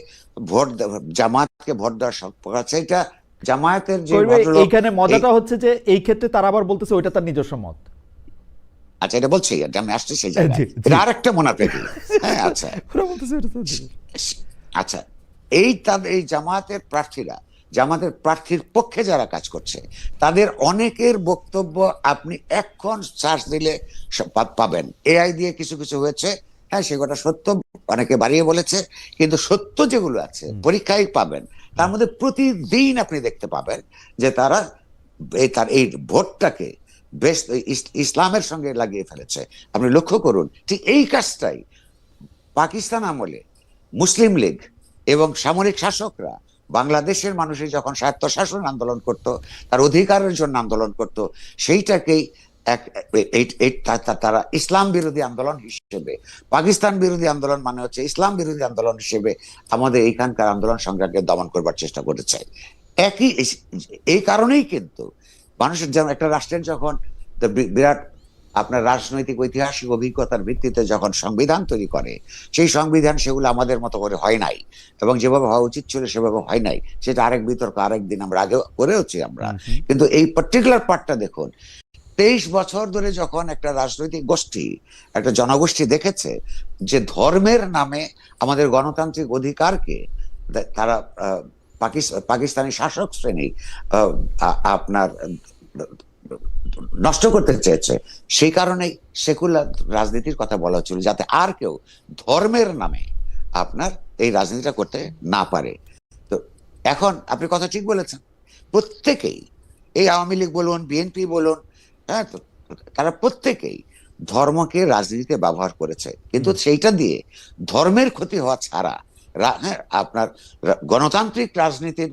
জামাতকে ভোট দেওয়ার সম্পর্ক আছে। এটা জামায়াতের যে এইখানে মজাটা হচ্ছে যে এই ক্ষেত্রে তারা আবার বলতেছে ওইটা তার নিজস্ব মত। আচ্ছা, এটা বলছি, আমি আসছি সেই জায়গায়, এটা আরেকটা মুনাফিকি। হ্যাঁ, আচ্ছা আচ্ছা, এই জামাতের প্রার্থীর পক্ষে যারা কাজ করছে তাদের অনেকের বক্তব্য আপনি এখন সার্চ দিলে পাবেন। এআই দিয়ে কিছু কিছু হয়েছে, হ্যাঁ, সেটা সত্য, অনেকে বাড়িয়ে বলেছে, কিন্তু সত্য যেগুলো আছে পরীক্ষায় পাবেন। তার মধ্যে প্রতিদিন আপনি দেখতে পাবেন যে তারা তার এই ভোটটাকে বেশ ইসলামের সঙ্গে লাগিয়ে ফেলেছে। আপনি লক্ষ্য করুন, ঠিক এই কাজটাই পাকিস্তান আমলে মুসলিম লীগ এবং সামরিক শাসকরা বাংলাদেশের মানুষের যখন স্বায়ত্তশাসন আন্দোলন করত, তার অধিকারের জন্য আন্দোলন করত, সেইটাকেই তারা ইসলাম বিরোধী আন্দোলন হিসেবে, পাকিস্তান বিরোধী আন্দোলন মানে হচ্ছে ইসলাম বিরোধী আন্দোলন হিসেবে আমাদের এইখানকার আন্দোলন সংগ্রামকে দমন করবার চেষ্টা করেছে। এই কারণেই কিন্তু মানুষের যেমন একটা রাষ্ট্রের যখন বিরাট আপনার রাজনৈতিক ঐতিহাসিক অভিজ্ঞতার ভিত্তিতে যখন সংবিধান তৈরি করে, সেই সংবিধান সেগুলো আমাদের মতো করে হয় নাই, এবং যেভাবে হওয়া উচিত ছিল সেভাবে হয় নাই। সেটা আরেক বিতর্ক, আরেকদিন আমরা আগে করেওছি আমরা। কিন্তু এই পার্টিকুলার পার্টটা দেখুন, 23 বছর ধরে যখন একটা রাজনৈতিক গোষ্ঠী, একটা জনগোষ্ঠী দেখেছে যে ধর্মের নামে আমাদের গণতান্ত্রিক অধিকারকে তারা পাকিস্তানি শাসক শ্রেণী আপনার নষ্ট করতে চেয়েছে, সেই কারণেই সেকুলার রাজনীতির কথা বলা হচ্ছিল, যাতে আর কেউ ধর্মের নামে আপনার এই রাজনীতিটা করতে না পারে। তো এখন আপনি কথা ঠিক বলেছেন, প্রত্যেকেই, এই আওয়ামী লীগ বলুন, বিএনপি বলুন, হ্যাঁ, তারা প্রত্যেকেই ধর্মকে রাজনীতিতে ব্যবহার করেছে, কিন্তু সেইটা দিয়ে ধর্মের ক্ষতি হওয়া ছাড়া, হ্যাঁ, আপনার গণতান্ত্রিক রাজনীতির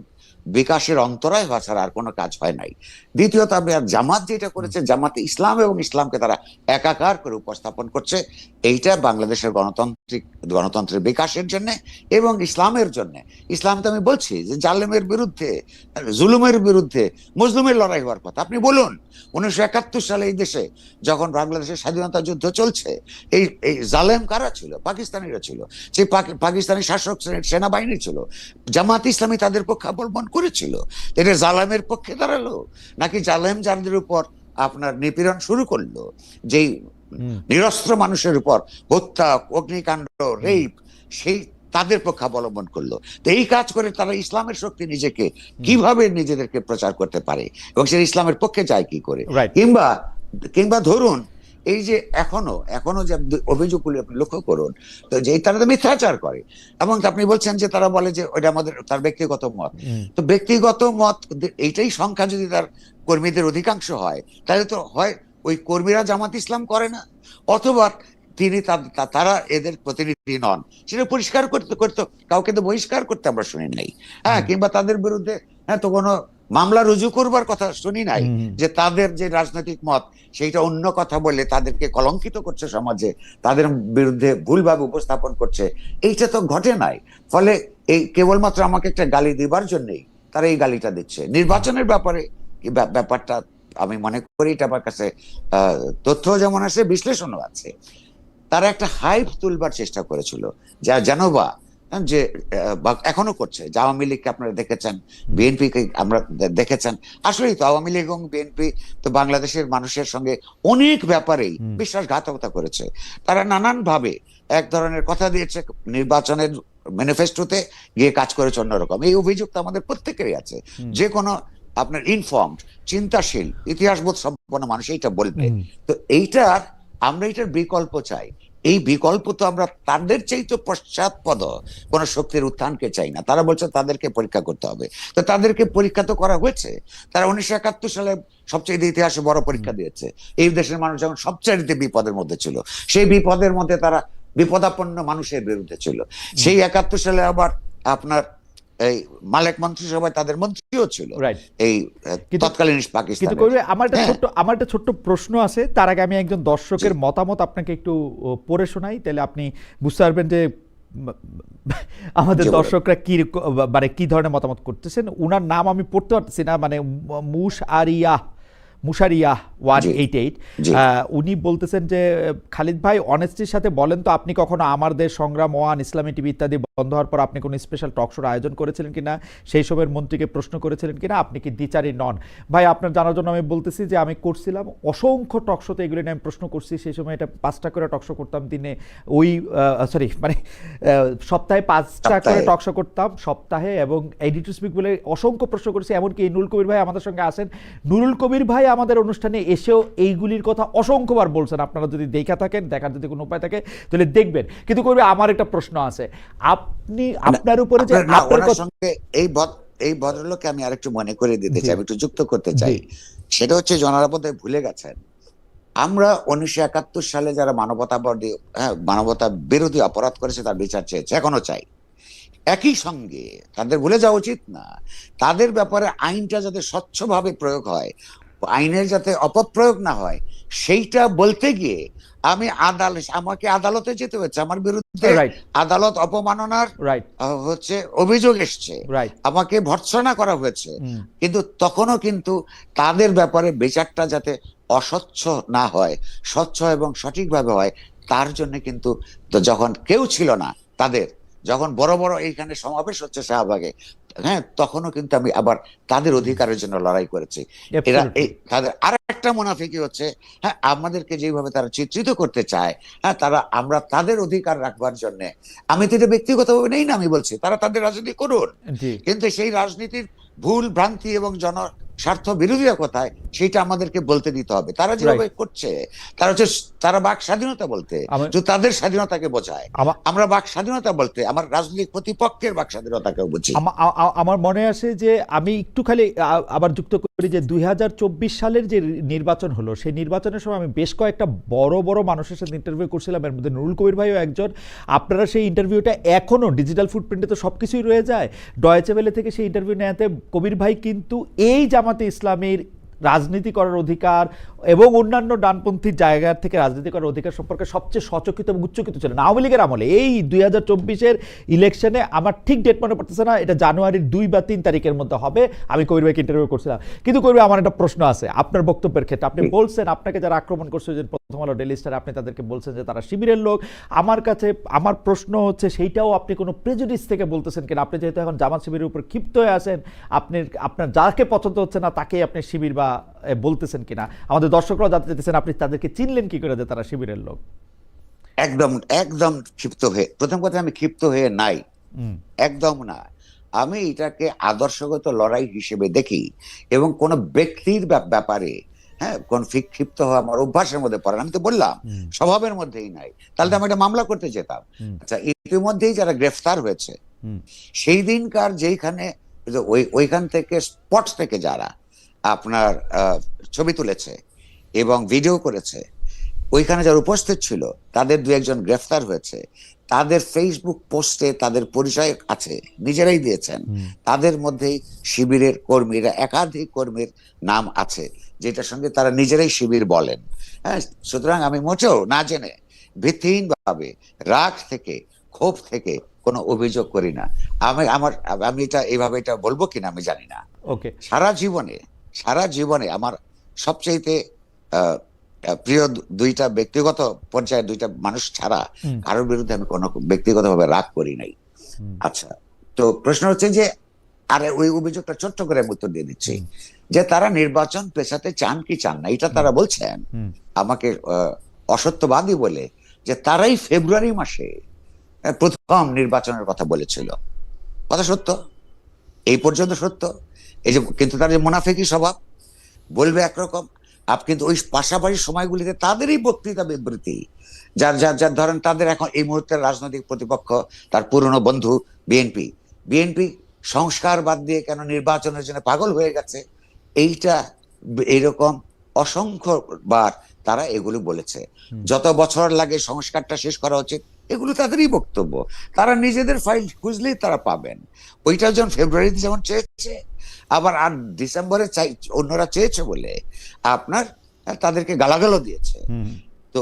বিকাশের অন্তরায় হওয়া ছাড়া আর কোনো কাজ হয় নাই। দ্বিতীয়ত, আপনি আর জামাত যেটা করেছে, জামাতে ইসলাম এবং ইসলামকে তারা একাকার করে উপস্থাপন করছে, এইটা বাংলাদেশের গণতন্ত্রের বিকাশের জন্য এবং ইসলামের জন্য। ইসলাম তো আমি বলছি যে জালেমের বিরুদ্ধে, জুলুমের বিরুদ্ধে মজলুমের লড়াই হওয়ার কথা। আপনি বলুন 1971 সালে এই দেশে যখন বাংলাদেশের স্বাধীনতা যুদ্ধ চলছে, এই জালেম কারা ছিল? পাকিস্তানিরা ছিল। সেই পাকিস্তানি শাসক সেনাবাহিনী ছিল। জামাত ইসলামী তাদের পক্ষে অবলম্বন করেছিল। এটা জালেমের পক্ষে দাঁড়ালো, নাকি জালেম যাদের উপর আপনার নিপীড়ন শুরু করলো, যেই নিরস্ত্র মানুষের উপর হত্যা, অগ্নিকাণ্ড, রেপ, সেই তাদের পক্ষে অবলম্বন করলো। তো এই কাজ করে তারা ইসলামের শক্তি নিজেকে কিভাবে নিজেদেরকে প্রচার করতে পারে এবং সে ইসলামের পক্ষে যায় কি করে, রাইট। কিংবা কিংবা ধরুন এই যে এখনো যে অভিযোগগুলি আপনি লক্ষ্য করুন, তো যে তারা তো মিথ্যাচার করে এবং আপনি বলছেন যে তারা বলে যে ওইটা আমাদের তার ব্যক্তিগত মত। তো ব্যক্তিগত মত এইটাই সংখ্যা যদি তার কর্মীদের অধিকাংশ হয়, তাহলে তো হয় ওই কর্মীরা জামাত ইসলাম করে না, অথবা তিনি তারা এদের প্রতিনিধি নন, সেটা পরিষ্কার করতে করতে কাউকে তো বহিষ্কার করতে আমরা শুনি নাই। হ্যাঁ, কিংবা তাদের বিরুদ্ধে তো কোনো মামলা রুজু করবার কথা শুনি নাই, যে তাদের যে রাজনৈতিক মত সেইটা অন্য কথা বলে তাদেরকে কলঙ্কিত করছে সমাজে, তাদের বিরুদ্ধে ভুলভাবে উপস্থাপন করছে, এইটা তো ঘটে নাই। ফলে এই কেবলমাত্র আমাকে একটা গালি দিবার জন্যই তারা এই গালিটা দিচ্ছে। নির্বাচনের ব্যাপারে ব্যাপারটা আমি মনে করি এটা আমার কাছে তথ্য যেমন আছে, বিশ্লেষণও আছে। তারা একটা হাইপ তুলবার চেষ্টা করেছিল, যা জানোবা যে এখনো করছে, যে আওয়ামী লীগকে আপনারা দেখেছেন, বিএনপি কে আমরা দেখেছেন। আসলেই তো আওয়ামী লীগ এবং বিএনপি তো বাংলাদেশের মানুষের সঙ্গে অনেক ব্যাপারেই বিশ্বাসঘাতকতা করেছে। তারা নানান ভাবে এক ধরনের কথা দিয়েছে, নির্বাচনের ম্যানিফেস্টোতে গিয়ে কাজ করেছে অন্যরকম। এই অভিযোগ তো আমাদের প্রত্যেকেরই আছে। যে কোনো আপনার ইনফর্মড, চিন্তাশীল, ইতিহাসবোধ সম্পন্ন মানুষ এইটা বলবে। তো এইটার আমরা এটার বিকল্প চাই। এই বিকল্প তো আমরা তাদের চাইতে পশ্চাৎপদ কোন শক্তির উত্থানকে চাই না। তারা বলছে তাদেরকে পরীক্ষা করতে হবে, তো তাদেরকে পরীক্ষা তো করা হয়েছে। তারা 1971 সালে সবচেয়ে ইতিহাসে বড় পরীক্ষা দিয়েছে। এই দেশের মানুষ যখন সবচেয়ে বিপদের মধ্যে ছিল, সেই বিপদের মধ্যে তারা বিপদাপন্ন মানুষের বিরুদ্ধে ছিল। সেই 71 সালে আবার আপনার এই মালেক মন্ত্রিসভায় তাদের মন্ত্রীও ছিল এই তৎকালীন পাকিস্তান। আমার একটা ছোট্ট প্রশ্ন আছে, তার আগে আমি একজন দর্শকের মতামত আপনাকে একটু পড়ে শোনাই, তাহলে আপনি বুঝতে পারবেন যে আমাদের দর্শকরা কি মানে কি ধরনের মতামত করতেছেন। উনার নাম আমি পড়তে পারতেছি না, মানে মুশারিয়া 188, উনি বলতেছেন যে খালিদ ভাই অনেস্টির সাথে বলেন তো, আপনি কখনো আমার দেশ সংগ্রাম, ওয়ান, ইসলামী টিভি ইত্যাদি বন্ধ হওয়ার পর আপনি কোনো স্পেশাল টক শোর আয়োজন করেছিলেন কিনা, সেই সময়ের মন্ত্রীকে প্রশ্ন করেছিলেন কিনা, আপনি কি দ্বিচারী নন? ভাই আপনার জানার জন্য আমি বলতেছি যে আমি করছিলাম অসংখ্য টক শোতে, এগুলো নিয়ে আমি প্রশ্ন করছি। সেই সময় এটা 5টা করে টক শো করতাম দিনে, সপ্তাহে 5টা করে টক শো করতাম সপ্তাহে, এবং এডিটর স্পিক বলে অসংখ্য প্রশ্ন করেছি। এমনকি নুরুল কবির ভাই আমাদের সঙ্গে আসেন, নুরুল কবির ভাই আমাদের অনুষ্ঠানে এসেও এইগুলির কথা অসংখ্যবার বলছেন। আপনারা যদি দেখা থাকেন, দেখার যদি কোনো উপায় থাকে তাহলে দেখবেন। কিন্তু কবি আমার একটা প্রশ্ন আছে, আপনি আপনার উপরে যে আপনার সঙ্গে এই ভদ্রলোককে আমি আরেকটু মনে করে দিতে চাই, আমি একটু যুক্ত করতে চাই। সেটা হচ্ছে জনারা বোধহয় ভুলে গেছেন, আমরা 1971 সালে যারা মানবতা বিরোধী অপরাধ করেছে তার বিচার চেয়েছে, এখনো চাই। একই সঙ্গে তাদের ভুলে যাওয়া উচিত না, তাদের ব্যাপারে আইনটা যাতে স্বচ্ছভাবে প্রয়োগ হয়, আইনের যাতে অপপ্রয়োগ না হয়, সেইটা বলতে গিয়ে আমাকে আদালতে যেতে হয়েছে। আমার বিরুদ্ধে আদালত অপমাননার হচ্ছে অভিযোগ এসছে, আমাকে ভর্ৎসনা করা হয়েছে। কিন্তু তখনও কিন্তু তাদের ব্যাপারে বিচারটা যাতে অস্বচ্ছ না হয়, স্বচ্ছ এবং সঠিকভাবে হয়, তার জন্য কিন্তু যখন কেউ ছিল না, তাদের যখন বড় বড় এইখানে সমাবেশ হচ্ছে শাহবাগে, হ্যাঁ, তখনও কিন্তু আমি আবার তাদের অধিকারের জন্য লড়াই করেছি। এরা তাদের আর একটা মুনাফিকি হচ্ছে, হ্যাঁ, আমাদেরকে যেভাবে তারা চিত্রিত করতে চায়, হ্যাঁ, আমরা তাদের অধিকার রাখবার জন্য, আমি তো এটা ব্যক্তিগতভাবে নেই না, আমি বলছি তারা তাদের রাজনীতি করুন, কিন্তু সেই রাজনীতির ভুল ভ্রান্তি এবং স্বার্থ বিরোধীরা কোথায় সেটা আমাদেরকে বলতে দিতে হবে। তারা যেভাবে করছে, তারা বাক স্বাধীনতা বলতে তাদের স্বাধীনতাকে বোঝায়, আমরা বাক স্বাধীনতা বলতে আমার রাজনৈতিক প্রতিপক্ষের বাক স্বাধীনতাকে বুঝি। আমার মনে আসে যে আমি একটু খালি আবার যুক্ত করি যে 2024 সালের যে নির্বাচন হলো, সেই নির্বাচনের সময় আমি বেশ কয়েকটা বড় বড় মানুষের সাথে ইন্টারভিউ করছিলাম, এর মধ্যে নুরুল কবির ভাইও একজন। আপনারা সেই ইন্টারভিউটা এখনো ডিজিটাল ফুটপ্রিন্টে তো সবকিছুই রয়ে যায়, ডয়েচে ওয়েলে থেকে সেই ইন্টারভিউ নেওয়াতে কবির ভাই কিন্তু এই জামাতে ইসলামীর রাজনীতি করার অধিকার এবং অন্যান্য ডানপন্থী জায়গা থেকে রাজনীতি করার অধিকার সম্পর্কে সবচেয়ে সচকিত এবং উচ্চকিত ছিলেন আওয়ামী লীগের আমলে। এই 2024-এর ইলেকশনে আমার ঠিক ডেট মনে পড়তেছে না, এটা জানুয়ারির 2 বা 3 তারিখের মধ্যে হবে। আমি কবির ভাইকে ইন্টারভিউ করছিলাম। কিন্তু কবির ভাই, আমার একটা প্রশ্ন আছে আপনার বক্তব্যের ক্ষেত্রে। আপনি বলছেন আপনাকে যারা আক্রমণ করছে, যে প্রথম আলো ডেইলি স্টারে, আপনি তাদেরকে বলছেন যে তারা শিবিরের লোক। আমার কাছে আমার প্রশ্ন হচ্ছে, সেইটাও আপনি কোনো প্রেজুডিস থেকে বলতেছেন কিনা? আপনি যেহেতু এখন জামাত শিবিরের উপর ক্ষিপ্ত হয়ে আছেন, আপনার যাকে পছন্দ হচ্ছে না তাকেই আপনি শিবির বা বলতেছেন কিনা? আমাদের দর্শকরাও জানতে চাইতেছেন আপনি তাদেরকে চিনলেন কি করে যে তারা শিবিরের লোক? একদম একদম ক্ষিপ্ত হয়ে, প্রথম কথা আমি ক্ষিপ্ত হয়ে নাই, হুম, একদম না। আমি এটাকে আদর্শগত লড়াই হিসেবে দেখি, এবং কোন ব্যক্তির ব্যাপারে হ্যাঁ কোন ক্ষিপ্ত হওয়া আমার অভ্যাসের মধ্যে পড়ে না। আমি তো বললাম হুম, স্বভাবের মধ্যেই নাই, তাহলে তো হুম, আমি একটা মামলা করতে যেতাম। হুম, আচ্ছা, ইতিমধ্যেই যারা গ্রেফতার হয়েছে, হুম, সেই দিনকার যেইখানে ওইখান থেকে স্পট থেকে যারা আপনার ছবি তুলেছে এবং ভিডিও করেছে, ওইখানে যারা উপস্থিত ছিল তাদের দু একজন গ্রেফতার হয়েছে, তাদের ফেসবুক পোস্টে তাদের পরিচয় আছে, নিজেরাই দিয়েছেন। হুম, তাদের মধ্যেই শিবিরের কর্মীরা, একাধিক কর্মীর নাম আছে, যেটার সঙ্গে তারা নিজেরাই শিবির বলেন। হ্যাঁ, সুতরাং আমি মোটেও না জেনে ভিত্তিহীন ভাবে রাগ থেকে, ক্ষোভ থেকে কোনো অভিযোগ করি না। আমি এটা এইভাবে এটা বলবো কিনা আমি জানি না। ওকে, সারা জীবনে, সারা জীবনে আমার সবচাইতে আহ, প্রিয় দুইটা ব্যক্তিগত পর্যায়ে দুইটা মানুষ ছাড়া হুম, কারোর বিরুদ্ধে আমি কোনো ব্যক্তিগতভাবে রাগ করি নাই। হুম, আচ্ছা, তো প্রশ্ন হচ্ছে যে, আরে ওই অভিযোগটা ছোট্ট করে আমি উত্তর দিয়ে দিচ্ছি, হুম, যে তারা নির্বাচন পেছাতে চান কি চান না এটা হুম, তারা বলছেন হুম, আমাকে অসত্যবাদী বলে, যে তারাই ফেব্রুয়ারি মাসে প্রথম নির্বাচনের কথা বলেছিল। কথা সত্য, এই পর্যন্ত সত্য। এই যে, কিন্তু তার যে মুনাফিকি স্বভাব, বলবে একরকম, কিন্তু ওই পাশাপাশি সময়গুলিতে তাদেরই বক্তৃতা বিবৃতি, যার যার যার ধরেন তাদের এখন এই মুহূর্তের রাজনৈতিক প্রতিপক্ষ তার পুরনো বন্ধু বিএনপি, বিএনপি সংস্কার বাদ দিয়ে কেন নির্বাচনের জন্য পাগল হয়ে গেছে, এইটা এরকম অসংখ্য বার তারা এগুলো বলেছে। হুম, যত বছর লাগে সংস্কারটা শেষ করা উচিত, এগুলো তাদেরই বক্তব্য। তারা নিজেদের ফাইল খুঁজলেই তারা পাবেন। ওইটা যখন ফেব্রুয়ারিতে যেমন চেয়েছে, আবার আর ডিসেম্বরে চাই অন্যরা চেয়েছে বলে আপনার তাদেরকে গালাগালও দিয়েছে। হুম, তো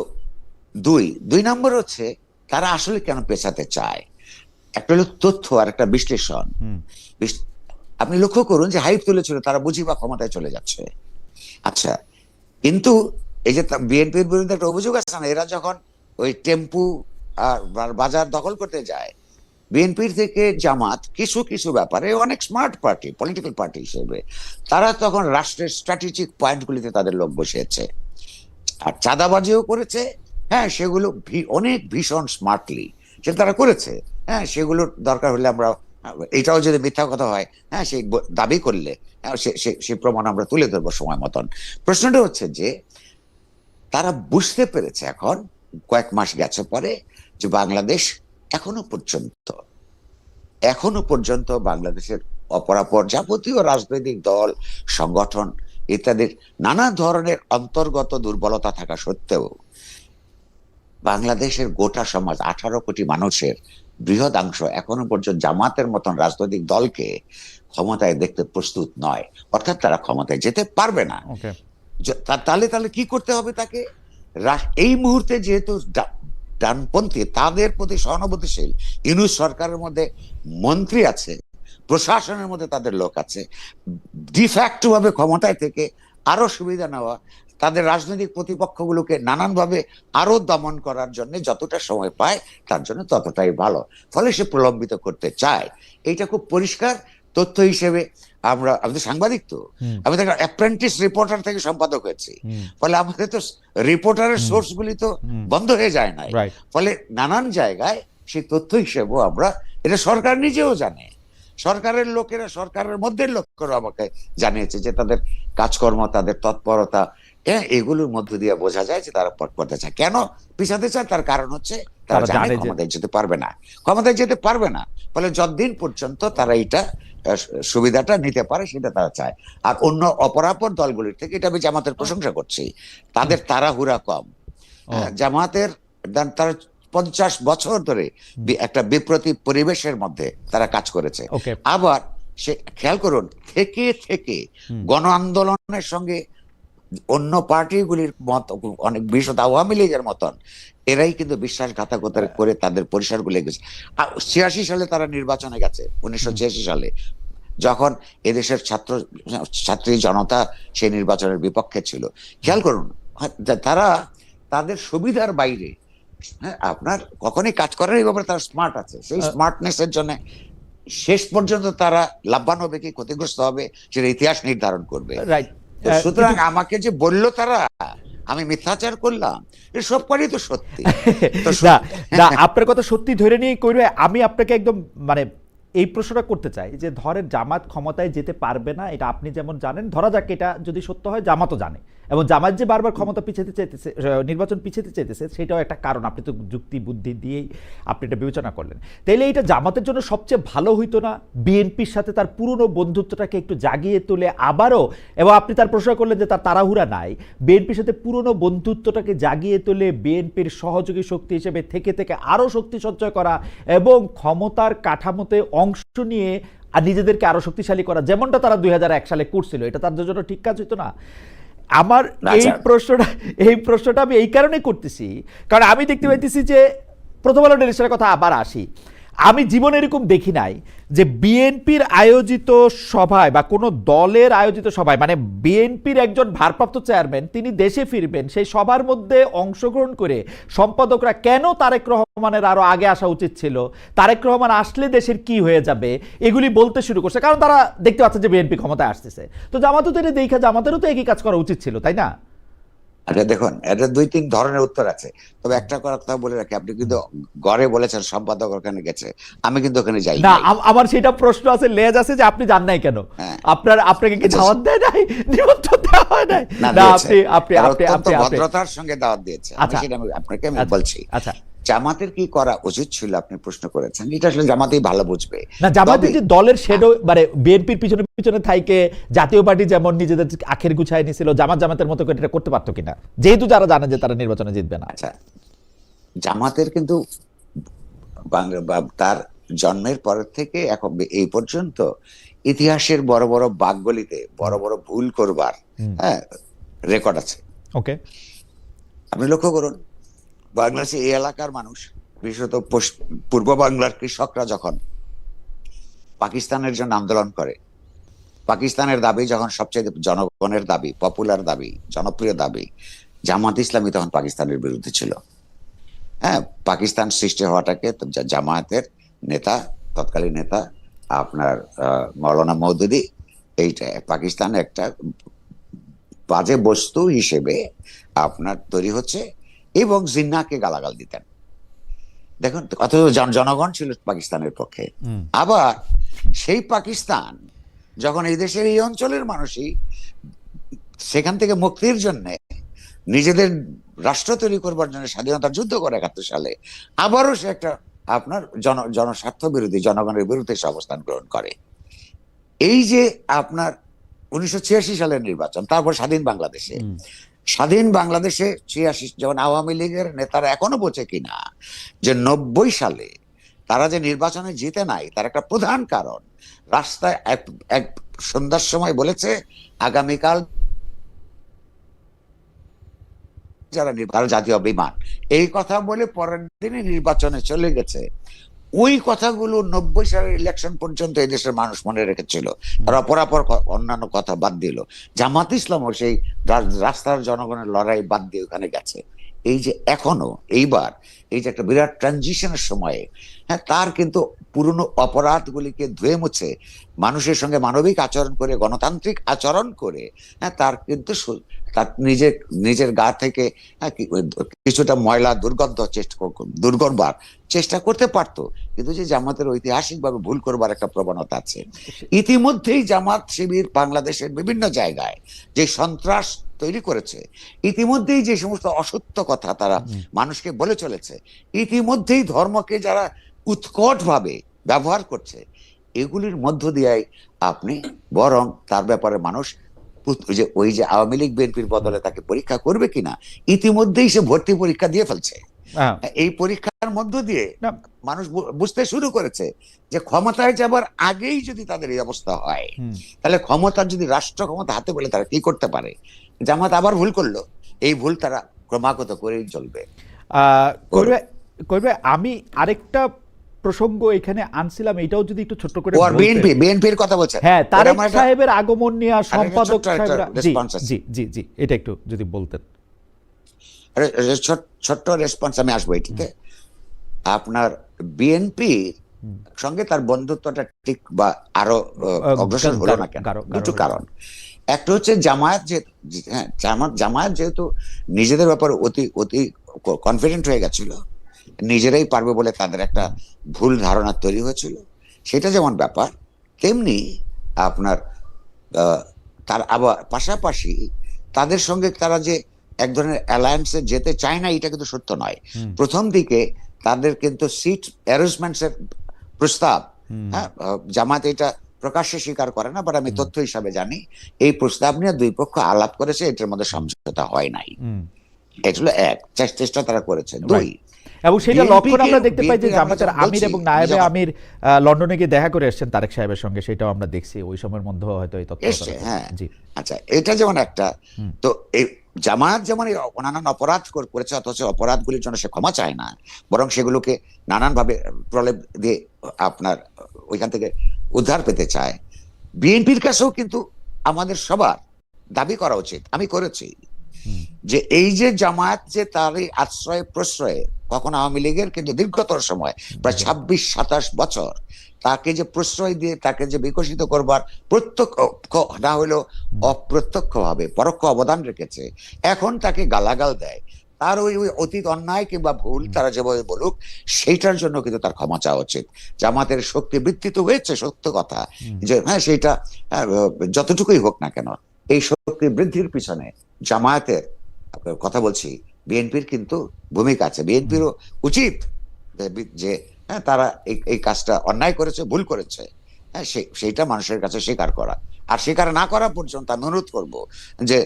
দুই দুই নম্বর হচ্ছে, তারা আসলে কেন পেছাতে চায়, একটা হলো তথ্য আর একটা বিশ্লেষণ। হুম, আপনি লক্ষ্য করুন যে হাইপ তুলেছিল তারা বুঝি বা ক্ষমতায় চলে যাচ্ছে। আচ্ছা, কিন্তু এই যে বিএনপির বিরুদ্ধে একটা অভিযোগ আছে না, এরা যখন ওই টেম্পু আর বাজার দখল করতে যায়, বিএনপির থেকে জামাত কিছু কিছু ব্যাপারে অনেক স্মার্ট পার্টি, পলিটিক্যাল পার্টি হিসেবে তারা তখন রাষ্ট্রের স্ট্র্যাটেজিক পয়েন্টগুলিতে তাদের লোক বসিয়েছে, আর চাঁদাবাজিও করেছে। হ্যাঁ, সেগুলো অনেক ভীষণ স্মার্টলি সেটা তারা করেছে। হ্যাঁ, সেগুলোর দরকার হলে আমরা, এটাও যদি মিথ্যা কথা হয়, হ্যাঁ সেই দাবি করলে সেই প্রমাণ আমরা তুলে ধরবো সময় মতন। প্রশ্নটা হচ্ছে যে, তারা বুঝতে পেরেছে এখন কয়েক মাস গেছে পরে, যে বাংলাদেশ এখনো পর্যন্ত, এখনো পর্যন্ত বাংলাদেশের অপরাপর যাবতীয় রাজনৈতিক দল, সংগঠন ইত্যাদির নানা ধরনের অন্তর্গত দুর্বলতা থাকা সত্ত্বেও বাংলাদেশের গোটা সমাজ, 18 কোটি মানুষের বৃহদাংশ এখনো পর্যন্ত জামাতের মতন রাজনৈতিক দলকে ক্ষমতায় দেখতে প্রস্তুত নয়, অর্থাৎ তারা ক্ষমতায় যেতে পারবে না। ওকে, তাহলে তাহলে কি করতে হবে তাকে? এই মুহূর্তে যেহেতু ডানপন্থী, তাদের প্রতি সহানুভূতিশীল ইউনূস সরকারের মধ্যে মন্ত্রী আছে, প্রশাসনের মধ্যে তাদের লোক আছে, ডিফ্যাক্টো ভাবে ক্ষমতায় থেকে আরো সুবিধা নেওয়া, তাদের রাজনৈতিক প্রতিপক্ষগুলোকে নানানভাবে আরো দমন করার জন্য যতটা সময় পায় তার জন্য ততটাই ভালো, ফলে সে প্রলম্বিত করতে চায়। এইটা খুব পরিষ্কার তথ্য হিসেবে। আমি তো সাংবাদিক, তো হুম, আমি তো অ্যাপ্রেন্টিস রিপোর্টার থেকে সম্পাদক হয়েছি, হুম, ফলে আমাদের তো রিপোর্টারের হুম, সোর্স গুলি তো হুম, বন্ধ হয়ে যায় নাই। রাইট, ফলে নানান জায়গায় সেই তথ্য হিসেবেও আমরা, এটা সরকার নিজেও জানে, সরকারের লোকেরা, সরকারের মধ্যে লোকেরা আমাকে জানিয়েছে যে তাদের কাজকর্ম, তাদের তৎপরতা, হ্যাঁ এগুলোর মধ্য দিয়ে বোঝা যায় যে তারা পথ করতে চায়। কেন পিছাতে চায়? তার কারণ হচ্ছে তারা তারা জানে জানে যে ক্ষমতায় যেতে পারবে না, ক্ষমতায় যেতে পারবে না। ফলে যতদিন পর্যন্ত তারা এটা সুবিধাটা নিতে পারে সেটা তারা চায়। আর অন্য অপরাপর দলগুলির থেকে, এটা আমি জামাতের প্রশংসা করছি, হুম, তাদের তাড়াহুড়া কম। ও, হ্যাঁ, জামাতের তারা 50 বছর ধরে হুম, একটা বিপ্রতিভ পরিবেশের মধ্যে তারা কাজ করেছে। ওকে, আবার সে খেয়াল করুন, থেকে থেকে হুম, গণ আন্দোলনের সঙ্গে অন্য পার্টিগুলির মত, অনেক বিশদ আওয়ামী লীগের মতন এরাই কিন্তু বিশ্বাসঘাতকতা করে তাদের পরিসরগুলো গেছে। 86 সালে তারা নির্বাচনে গেছে, হুম, 1986 সালে, যখন এদেশের ছাত্রী জনতা সেই নির্বাচনের বিপক্ষে ছিল। হুম, খেয়াল করুন, তারা তাদের সুবিধার বাইরে, হ্যাঁ আপনার কখনই কাজ করার এই ব্যাপারে তারা স্মার্ট আছে, সেই স্মার্টনেস এর জন্য শেষ পর্যন্ত তারা লাভবান হবে কি ক্ষতিগ্রস্ত হবে সেটা ইতিহাস নির্ধারণ করবে। রাইট, তো সুতরাং কিন্তু আমাকে যে বললো তারা, আমি মিথ্যাচার করলাম, এ সব কটাই তো সত্যি। তো না না, আপনার কথা সত্যি ধরে নিয়ে করবে। আমি আপনাকে একদম মানে এই প্রশ্নটা করতে চাই যে ধরেন জামাত ক্ষমতায় যেতে পারবে না, এটা আপনি যেমন জানেন, ধরা যাক এটা যদি সত্য হয়, জামাতও জানে, এবং জামাত যে বারবার ক্ষমতা পিছাতে চাইতেছে, নির্বাচন পিছাতে চাইতেছে, সেটাও একটা কারণ। আপনি তো যুক্তি বুদ্ধি দিয়েই আপনি এটা বিবেচনা করলেন। তাইলে এটা জামাতের জন্য সবচেয়ে ভালো হইতো না বিএনপির সাথে তার পুরনো বন্ধুত্বটাকে একটু জাগিয়ে তুলে আবারও, এবং আপনি তার প্রশ্ন করলেন যে তার তাড়াহুড়া নাই, বিএনপির সাথে পুরনো বন্ধুত্বটাকে জাগিয়ে তুলে বিএনপির সহযোগী শক্তি হিসেবে থেকে থেকে আরও শক্তি সঞ্চয় করা এবং ক্ষমতার কাঠামোতে অংশ নিয়ে আর নিজেদেরকে আরো শক্তিশালী করা, যেমনটা তারা 2001 সালে করছিল, এটা তাদের জন্য ঠিক কাজ হইতো না? আমার এই প্রশ্নটা আমি এই কারণে করতেছি, কারণ আমি দেখতে পাইতেছি যে প্রথম আলো ডেলিশনের কথা আবার আসি, আমি জীবনে এরকম দেখি নাই যে বিএনপির আয়োজিত সভায় বা কোনো দলের আয়োজিত সভায়, মানে বিএনপির একজন ভারপ্রাপ্ত চেয়ারম্যান তিনি দেশে ফিরবেন, সেই সভার মধ্যে অংশগ্রহণ করে সম্পাদকরা কেন তারেক রহমানের আরো আগে আসা উচিত ছিল, তারেক রহমান আসলে দেশের কি হয়ে যাবে, এগুলি বলতে শুরু করছে, কারণ তারা দেখতে পাচ্ছে যে বিএনপি ক্ষমতায় আসতেছে। তো জামাতও তো এটা দেখা, জামাতেরও তো একই কাজ করা উচিত ছিল, তাই না? আচ্ছা দেখুন, এটা 2-3 ধরনের উত্তর আছে, তবে একটা কথা বলে রাখি, আপনি কিন্তু গড়ে বলেছেন সম্পাদক ওখানে গেছে, আমি কিন্তু ওখানে যাই না। নাই। আমার সেটা প্রশ্ন আছে, লেজ আছে যে আপনি জান নাই কেন, হ্যাঁ। আপনাকে কি দাওয়াত দেয় নাই, নিমন্ত্রণ দেওয়া হয় নাই? না, না, দিয়েছে। আপনি তারা আপনি অত্যন্ত আপনি ভদ্রতার সঙ্গে দাওয়াত দিয়েছে। আমি আচ্ছা সেটা আপনাকে আচ্ছা বলছি। আচ্ছা। জামাতের কি করা উচিত ছিল আপনি প্রশ্ন করেছেন, এটা আসলে জামাতেই ভালো বুঝবে। না, জামাতে তবে যে দলের শেডো, মানে বিএনপির পিছনে পিছনে থাইকে জাতীয় পার্টি যেমন নিজেদের আখের গুছায় নিছিল, জামাতের মতো করে এটা করতে পারতো কিনা, যেহেতু যারা জানে যে তারা নির্বাচনে জিতবে না? আচ্ছা, জামাতের কিন্তু তার জন্মের পর থেকে এখন এই পর্যন্ত ইতিহাসের বড় বড় বাকগলিতে বড় বড় ভুল করবার হ্যাঁ রেকর্ড আছে। ওকে। আপনি লক্ষ্য করুন, বাংলাদেশে এই এলাকার মানুষ, বিশেষত পূর্ব বাংলার কৃষকরা যখন পাকিস্তানের জন্য আন্দোলন করে, পাকিস্তানের দাবি যখন সবচেয়ে জনগণের দাবি, পপুলার দাবি, জনপ্রিয় দাবি, জামাত ইসলামী তখন পাকিস্তানের বিরুদ্ধে ছিল। হ্যাঁ, পাকিস্তান সৃষ্টি হওয়াটাকে জামায়াতের নেতা, তৎকালীন নেতা আপনার মৌলানা মওদুদি, এইটা পাকিস্তান একটা বাজে বস্তু হিসেবে আপনার তৈরি হচ্ছে, এবং জিন্নাহকে গালাগাল দিতেন। দেখুন, অথচ জনগণ ছিল পাকিস্তানের পক্ষে। আবার সেই পাকিস্তান যখন এই দেশের এই অঞ্চলের মানুষই সেখান থেকে মুক্তির জন্য নিজেদের রাষ্ট্র তৈরি করবার জন্য স্বাধীনতার যুদ্ধ করে 71 সালে, আবারও সে একটা আপনার জনস্বার্থ বিরোধী, জনগণের বিরুদ্ধে সে অবস্থান গ্রহণ করে। এই যে আপনার 1986 সালের নির্বাচন, তারপর স্বাধীন বাংলাদেশে, 86 যেমন আওয়ামী লীগের নেতারা এখনো বোঝে কিনা যে 90 সালে তারা যে নির্বাচনে জিতে নাই, তার একটা প্রধান কারণ রাস্তায় এক সন্ধ্যার সময় বলেছে আগামীকাল যারা জাতীয় বিমান, এই কথা বলে পরের দিনে নির্বাচনে চলে গেছে। ওই কথাগুলো 90 সালের ইলেকশন পর্যন্ত এই দেশের মানুষ মনে রেখেছিল, তারা অপরাপর অন্যান্য কথা বাদ দিল। জামাত ইসলামও সেই রাস্তার জনগণের লড়াই বাদ দিয়ে ওখানে গেছে। এই যে এখনো এইবার এই যে একটা বিরাট ট্রানজিশনের সময়ে, হ্যাঁ, তার কিন্তু পুরনো অপরাধগুলিকে ধুয়ে মুছে মানুষের সঙ্গে মানবিক আচরণ করে, গণতান্ত্রিক আচরণ করে, হ্যাঁ, তার কিন্তু তার নিজের গা থেকে কিছুটা ময়লা দূর করবার চেষ্টা করতে পারতো। কিন্তু যে জামাতের ঐতিহাসিকভাবে ভুল করবার একটা প্রবণতা আছে। ইতিমধ্যেই জামাত শিবির বাংলাদেশের বিভিন্ন জায়গায় যে সন্ত্রাস তৈরি করেছে, ইতিমধ্যেই যে সমস্ত অসত্য কথা তারা মানুষকে বলে চলেছে, ইতিমধ্যেই ধর্মকে যারা উৎকটভাবে ব্যবহার করছে, এগুলির মধ্য দিয়ে আপনি বরং তার ব্যাপারে মানুষ ওই যে আওয়ামী লীগ বিএনপির বদলে তাকে পরীক্ষা করবে কিনা, ইতিমধ্যেই সে ভর্তি পরীক্ষা দিয়ে ফেলছে। এই পরীক্ষার মধ্য দিয়ে মানুষ বুঝতে শুরু করেছে যে ক্ষমতায় যাবার আগেই যদি তাদের এই অবস্থা হয়, তাহলে ক্ষমতার যদি রাষ্ট্র ক্ষমতা হাতে পেলে তারা কি করতে পারে। জামাত আবার ভুল করলো, এই ভুল তারা ক্রমাগত করেই চলবে। আমি আরেকটা প্রসঙ্গ এখানে আনছিলাম, এটাও যদি একটু ছোট্ট করে বিএনপির কথা বলছেন। হ্যাঁ, তারেক সাহেবের আগমন নিয়ে সম্পাদক সাহেবরা, জি জি জি, এটা একটু যদি বলতেন। ছোট্ট রেসপন্স আমি আসবো এটিতে। আপনার বিএনপির সঙ্গে তার বন্ধুত্বটা ঠিক বা আরো অগ্রসর হলো না কেন, দুটো কারণ। একটা হচ্ছে জামায়াত, যে হ্যাঁ জামায়াত যেহেতু নিজেদের ব্যাপারে অতি অতি কনফিডেন্ট হয়ে গেছিল, নিজেরাই পারবে বলে তাদের একটা ভুল ধারণা তৈরি হয়েছিল, সেটা যেমন ব্যাপার, তেমনি আপনার তার আবার পাশাপাশি তাদের সঙ্গে তারা যে এক ধরনের অ্যালায়েন্সে যেতে চায় না, এটা কিন্তু সত্য নয়। প্রথম দিকে তাদের কিন্তু সিট অ্যারেঞ্জমেন্টস এর প্রস্তাব, হ্যাঁ, জামাত এটা প্রকাশ্যে স্বীকার করে না, বাট আমি তথ্য হিসাবে জানি এই প্রস্তাব নিয়ে দুই পক্ষ আলাপ করেছে, এটার মধ্যে সমঝোতা হয় নাই। এটা হলো এক, চেষ্টা তারা করেছে। দুই, এবং সেটা লক্ষণ আমরা দেখতে পাই যে বিএনপি জামাতের আমির এবং নায়েবে আমির লন্ডনে গিয়ে দেখা করে এসেছেন তারেক সাহেবের সঙ্গে, সেটাও আমরা দেখছি ওই সময়ের মধ্যে হয়তো এই তথ্য এসছে। হ্যাঁ, জি, আচ্ছা, এটা যেমন একটা। তো এই জামায়াত যেমন নানান অপরাধ করেছে, অথচ অপরাধগুলির জন্য সে ক্ষমা চায় না, বরং সেগুলোকে নানান ভাবে প্রলেপ দিয়ে আপনার ওইখান থেকে উদ্ধার পেতে চায়। বিএনপির কাছেও কিন্তু আমাদের সবার দাবি করা উচিত, আমি করেছি, যে এই যে জামায়াত যে তার এই আশ্রয় প্রশ্রয়ে, কখন আওয়ামী লীগের কিন্তু দীর্ঘতর সময় প্রায় 26-27 বছর তাকে যে প্রশ্রয় দিয়ে তাকে যে বিকশিত করবার প্রত্যক্ষ না হলেও অপ্রত্যক্ষ ভাবে পরোক্ষ অবদান রেখেছে, এখন তাকে গালাগাল দেয়, তার ওই ওই অতীত অন্যায় কিংবা ভুল তারা যেভাবে বলুক, সেইটার জন্য কিন্তু তার ক্ষমা চাওয়া উচিত। জামাতের শক্তি বৃদ্ধি তো হয়েছে, সত্য কথা, যে হ্যাঁ সেইটা যতটুকুই হোক না কেন, এই শক্তি বৃদ্ধির পিছনে জামায়াতের কথা বলছি, বিএনপির কিন্তু ভূমিকা আছে। বিএনপিরও উচিত যে হ্যাঁ তারা এই কাজটা অন্যায় করেছে, ভুল করেছে, হ্যাঁ সেইটা মানুষের কাছে স্বীকার করা, আর স্বীকার না করা পর্যন্ত আমি অনুরোধ করবো যে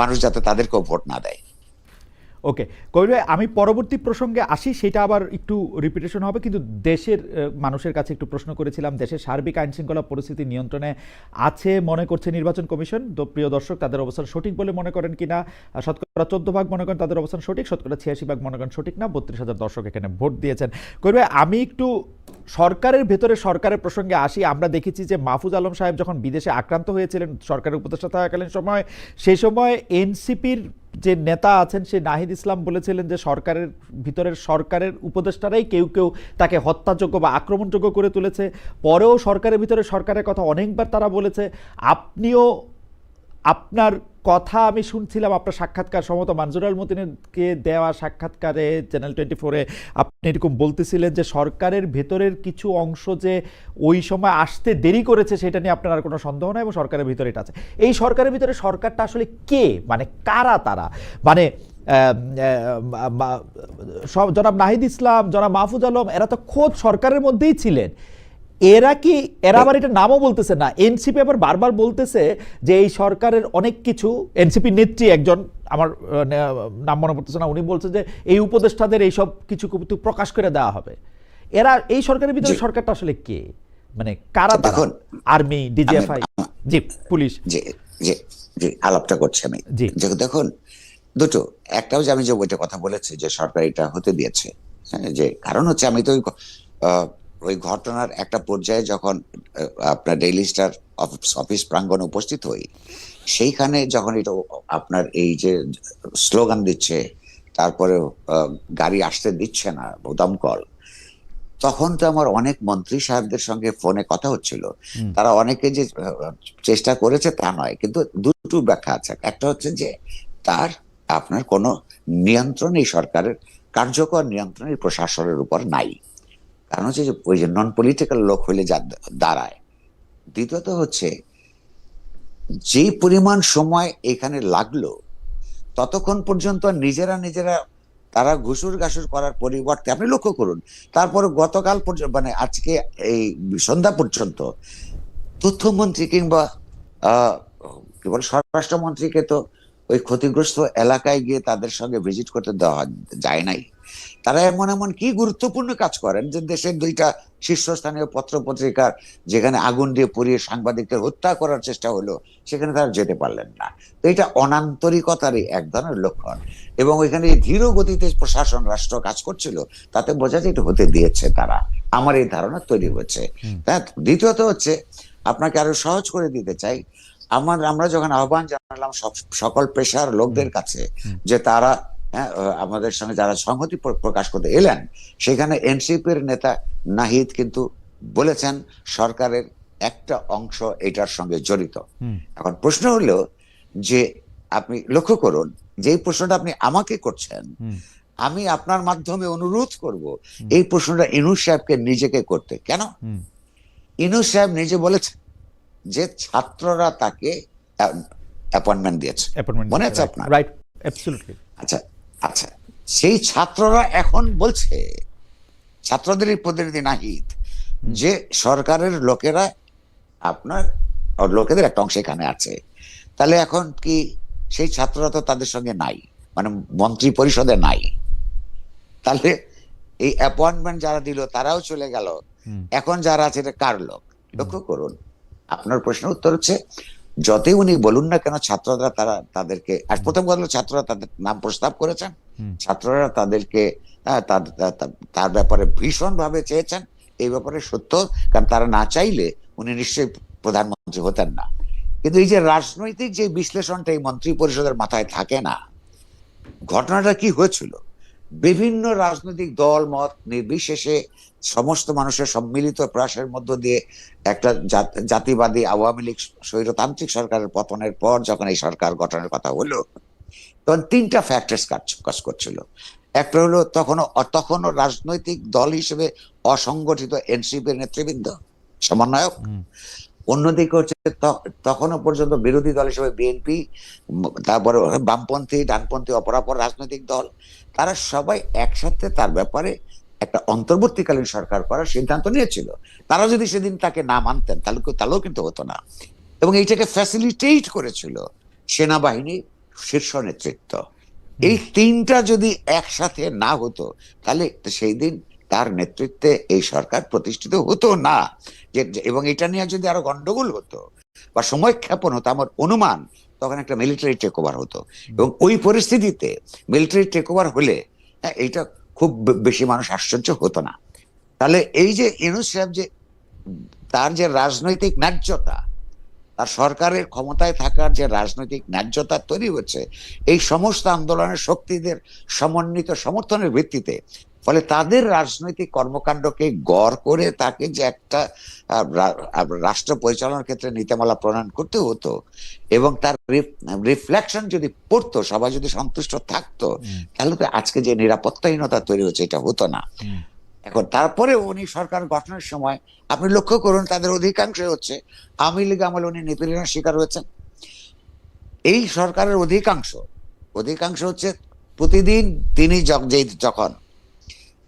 মানুষ যাতে তাদেরকেও ভোট না দেয়। ওকে কবির ভাই, আমি পরবর্তী প্রসঙ্গে আসি, সেটা আবার একটু রিপিটেশন হবে, কিন্তু দেশের মানুষের কাছে একটু প্রশ্ন করেছিলাম, দেশের সার্বিক আইন শৃঙ্খলা পরিস্থিতি নিয়ন্ত্রণে আছে মনে করছে নির্বাচন কমিশন, তো প্রিয় দর্শক তাদের অবস্থান সঠিক বলে মনে করেন কিনা? শতকরা 14% মনে করেন তাদের অবস্থান সঠিক, শতকরা 86% মনে করেন সঠিক না। 32,000 দর্শক এখানে ভোট দিয়েছেন। কবির ভাই, আমি একটু সরকারের ভেতরে সরকারের প্রসঙ্গে আসি। আমরা দেখেছি যে মাহফুজ আলম সাহেব যখন বিদেশে আক্রান্ত হয়েছিলেন সরকারের উপদেষ্টা থাকাকালীন সময়, সেই সময় এনসিপির যে নেতা আছেন সে নাহিদ ইসলাম বলেছিলেন যে সরকারের ভিতরের সরকারের উপদেষ্টারাই কেউ কেউ তাকে হত্যাযোগ্য বা আক্রমণযোগ্য করে তুলেছে। পরেও সরকারের ভিতরে সরকারের কথা অনেকবার তারা বলেছে। আপনিও আপনার কথা আমি শুনছিলাম, আপনার সাক্ষাৎকার সম্ভবত মানজুর মতিনকে দেওয়া সাক্ষাৎকারে চ্যানেল 24-এ আপনি এরকম বলতেছিলেন যে সরকারের ভেতরের কিছু অংশ যে ওই সময় আসতে দেরি করেছে সেটা নিয়ে আপনার আর কোনো সন্দেহ নাই, এবং সরকারের ভিতরে এটা আছে। এই সরকারের ভিতরে সরকারটা আসলে কে, মানে কারা তারা? মানে সব জনাব নাহিদ ইসলাম, জনাব মাহফুজ আলম, এরা তো খোদ সরকারের মধ্যেই ছিলেন। এরা আবার এটা নামও বলতেছে না। এনসিপি আবার বারবার বলতেছে যে এই সরকারের অনেক কিছু, এনসিপি নেত্রী একজন, আমার নাম মনে পড়তেছে না, উনি বলছে যে এই উপদেষ্টাদের এইসব কিছু প্রকাশ করে দেওয়া হবে। এরা এই সরকারের ভিতরে সরকারটা আসলে কে, মানে কারা? দেখুন, আর্মি, ডিজিএফআই, জি পুলিশ, জি জি জি আলাপটা করছি আমি। জি দেখুন, দুটো, একটাও যে আমি যে ওইটা কথা বলেছি যে সরকার এটা হতে দিয়েছে, হ্যাঁ, যে কারণ হচ্ছে আমি তো ওই ঘটনার একটা পর্যায়ে যখন আপনার ডেইলি স্টার অফিস প্রাঙ্গণে উপস্থিত হই, সেইখানে যখন এটা আপনার এই যে স্লোগান দিচ্ছে, তারপরে গাড়ি আসতে দিচ্ছে না দমকল, তখন তো আমার অনেক মন্ত্রী সাহেবদের সঙ্গে ফোনে কথা হচ্ছিল। তারা অনেকে যে চেষ্টা করেছে তা নয়, কিন্তু দুটো ব্যাখ্যা আছে। একটা হচ্ছে যে তার আপনার কোনো নিয়ন্ত্রণ এই সরকারের কার্যকর নিয়ন্ত্রণ এই প্রশাসনের উপর নাই, কারণ হচ্ছে যে ওই যে নন পলিটিক্যাল লোক হইলে যা দাঁড়ায়। দ্বিতীয়ত হচ্ছে যে পরিমাণ সময় এখানে লাগলো, ততক্ষণ পর্যন্ত নিজেরা তারা ঘুষুর ঘাসুর করার পরিবর্তে আপনি লক্ষ্য করুন, তারপরে গতকাল পর্যন্ত মানে আজকে এই সন্ধ্যা পর্যন্ত তথ্যমন্ত্রী কিংবা কি বলে স্বরাষ্ট্রমন্ত্রীকে তো ওই ক্ষতিগ্রস্ত এলাকায় গিয়ে তাদের সঙ্গে ভিজিট করতে দেওয়া যায় নাই। তারা এমন এমন কি গুরুত্বপূর্ণ কাজ করেন যে দেশের দুইটা শীর্ষস্থানীয় পত্র পত্রিকার যেখানে আগুন দিয়ে পুড়িয়ে সাংবাদিকদের হত্যা করার চেষ্টা হলো, সেখানে তারা যেতে পারলেন না। তো এটা অনান্তরিকতারই এক ধরনের লক্ষণ, এবং ওইখানে ধীর গতিতে প্রশাসন রাষ্ট্র কাজ করছিল, তাতে বোঝা যায় এটা হতে দিয়েছে তারা, আমার এই ধারণা তৈরি হচ্ছে। দ্বিতীয়ত হচ্ছে, আপনাকে আরো সহজ করে দিতে চাই, আমরা যখন আহ্বান জানালাম সকল পেশার লোকদের কাছে যে তারা আমাদের সঙ্গে যারা সংহতি প্রকাশ করতে এলেন, সেখানে এনসিপির নেতা নাহিদ কিন্তু বলেছেন সরকারের একটা অংশ এটার সঙ্গে জড়িত। হুম, এখন প্রশ্ন হলো যে আপনি লক্ষ্য করুন যে এই প্রশ্নটা আপনি আমাকে করছেন, হুম, আমি আপনার মাধ্যমে অনুরোধ করব হুম, এই প্রশ্নটা ইউনূস সাহেবকে নিজেকে করতে। কেন? হুম, ইউনূস সাহেব নিজে বলেছেন যে ছাত্ররা তাকে অ্যাপয়েন্টমেন্ট দিয়েছে, অ্যাপয়েন্টমেন্ট মনে দিচ্ছে, আছে রাইট আপনার? Right, absolutely. আচ্ছা, আচ্ছা, সেই ছাত্ররা এখন বলছে, ছাত্রদেরই প্রতিনিধি নাহিদ, হুম, যে সরকারের লোকেরা আপনার লোকেদের একটা অংশ এখানে আছে, তাহলে এখন কি সেই ছাত্ররা তো তাদের সঙ্গে নাই, মানে মন্ত্রী পরিষদে নাই, তাহলে এই অ্যাপয়েন্টমেন্ট যারা দিল তারাও চলে গেল, হুম, এখন যারা আছে এটা কার লোক? হুম, লক্ষ্য করুন, আপনার প্রশ্নের উত্তর হচ্ছে যতই উনি বলুন না কেন ছাত্ররা তারা তাদেরকে, আর প্রথম কথা হলো ছাত্ররা তাদের নাম প্রস্তাব করেছেন, হুম, ছাত্ররা তাদেরকে তার ব্যাপারে ভীষণ ভাবে চেয়েছেন, এই ব্যাপারে সত্য, কারণ তারা না চাইলে উনি নিশ্চয়ই প্রধানমন্ত্রী হতেন না। কিন্তু এই যে রাজনৈতিক যে বিশ্লেষণটা এই মন্ত্রী পরিষদের মাথায় থাকে না, ঘটনাটা কি হয়েছিল, বিভিন্ন রাজনৈতিক দল মত নির্বিশেষে সমস্ত মানুষের সম্মিলিত প্রয়াসের মধ্য দিয়ে একটা জাতিবাদী আওয়ামী লীগ স্বৈরতান্ত্রিক সরকারের পতনের পর যখন এই সরকার গঠনের কথা হলো, তখন তিনটা ফ্যাক্টরস কাজ করছিল। একটা হলো তখনও রাজনৈতিক দল হিসেবে অসংগঠিত এনসিপির নেতৃবৃন্দ, সমন্বয়ক। হুম, অন্যদিকে হচ্ছে তখনও পর্যন্ত বিরোধী দল হিসেবে বিএনপি, তারপরে বামপন্থী ডানপন্থী অপরাপর রাজনৈতিক দল, তারা সবাই একসাথে তার ব্যাপারে একটা অন্তর্বর্তীকালীন সরকার করার সিদ্ধান্ত নিয়েছিল। তারা যদি সেদিন তাকে না মানতেন তাহলেও কিন্তু হতো না, এবং এইটাকে ফ্যাসিলিটেট করেছিল সেনাবাহিনী শীর্ষ নেতৃত্ব। হুম, এই তিনটা যদি একসাথে না হতো তাহলে সেই দিন তার নেতৃত্বে এই সরকার প্রতিষ্ঠিত হতো না। এবং এটা নিয়ে যদি আরো গন্ডগোল হতো বা সময় ক্ষেপণ হতো, আমার অনুমান তখন একটা মিলিটারি টেক ওভার হতো, এবং ওই পরিস্থিতিতে মিলিটারি টেক ওভার হলে এইটা খুব বেশি মানুষ আশ্চর্য হতো না। তাহলে এই যে ইউনূস সাহেব যে তার যে রাজনৈতিক ন্যায্যতা, তার সরকারের ক্ষমতায় থাকার যে রাজনৈতিক ন্যায্যতা তৈরি হচ্ছে এই সমস্ত আন্দোলনের শক্তিদের সমন্বিত সমর্থনের ভিত্তিতে, ফলে তাদের রাজনৈতিক কর্মকাণ্ডকে গড় করে তাকে যে একটা রাষ্ট্র পরিচালনার ক্ষেত্রে নীতিমালা প্রণয়ন করতে হতো, এবং তার রিফ্লেকশন যদি পড়তো, সবাই যদি সন্তুষ্ট থাকতো, হুম, তাহলে তো আজকে যে নিরাপত্তাহীনতা তৈরি হচ্ছে এটা হতো না। হুম, এখন তারপরে উনি সরকার গঠনের সময় আপনি লক্ষ্য করুন তাদের অধিকাংশই হচ্ছে আওয়ামী লীগ আমলে উনি নিপীড়নের শিকার হয়েছেন। এই সরকারের অধিকাংশ অধিকাংশ হচ্ছে প্রতিদিন তিনি যখন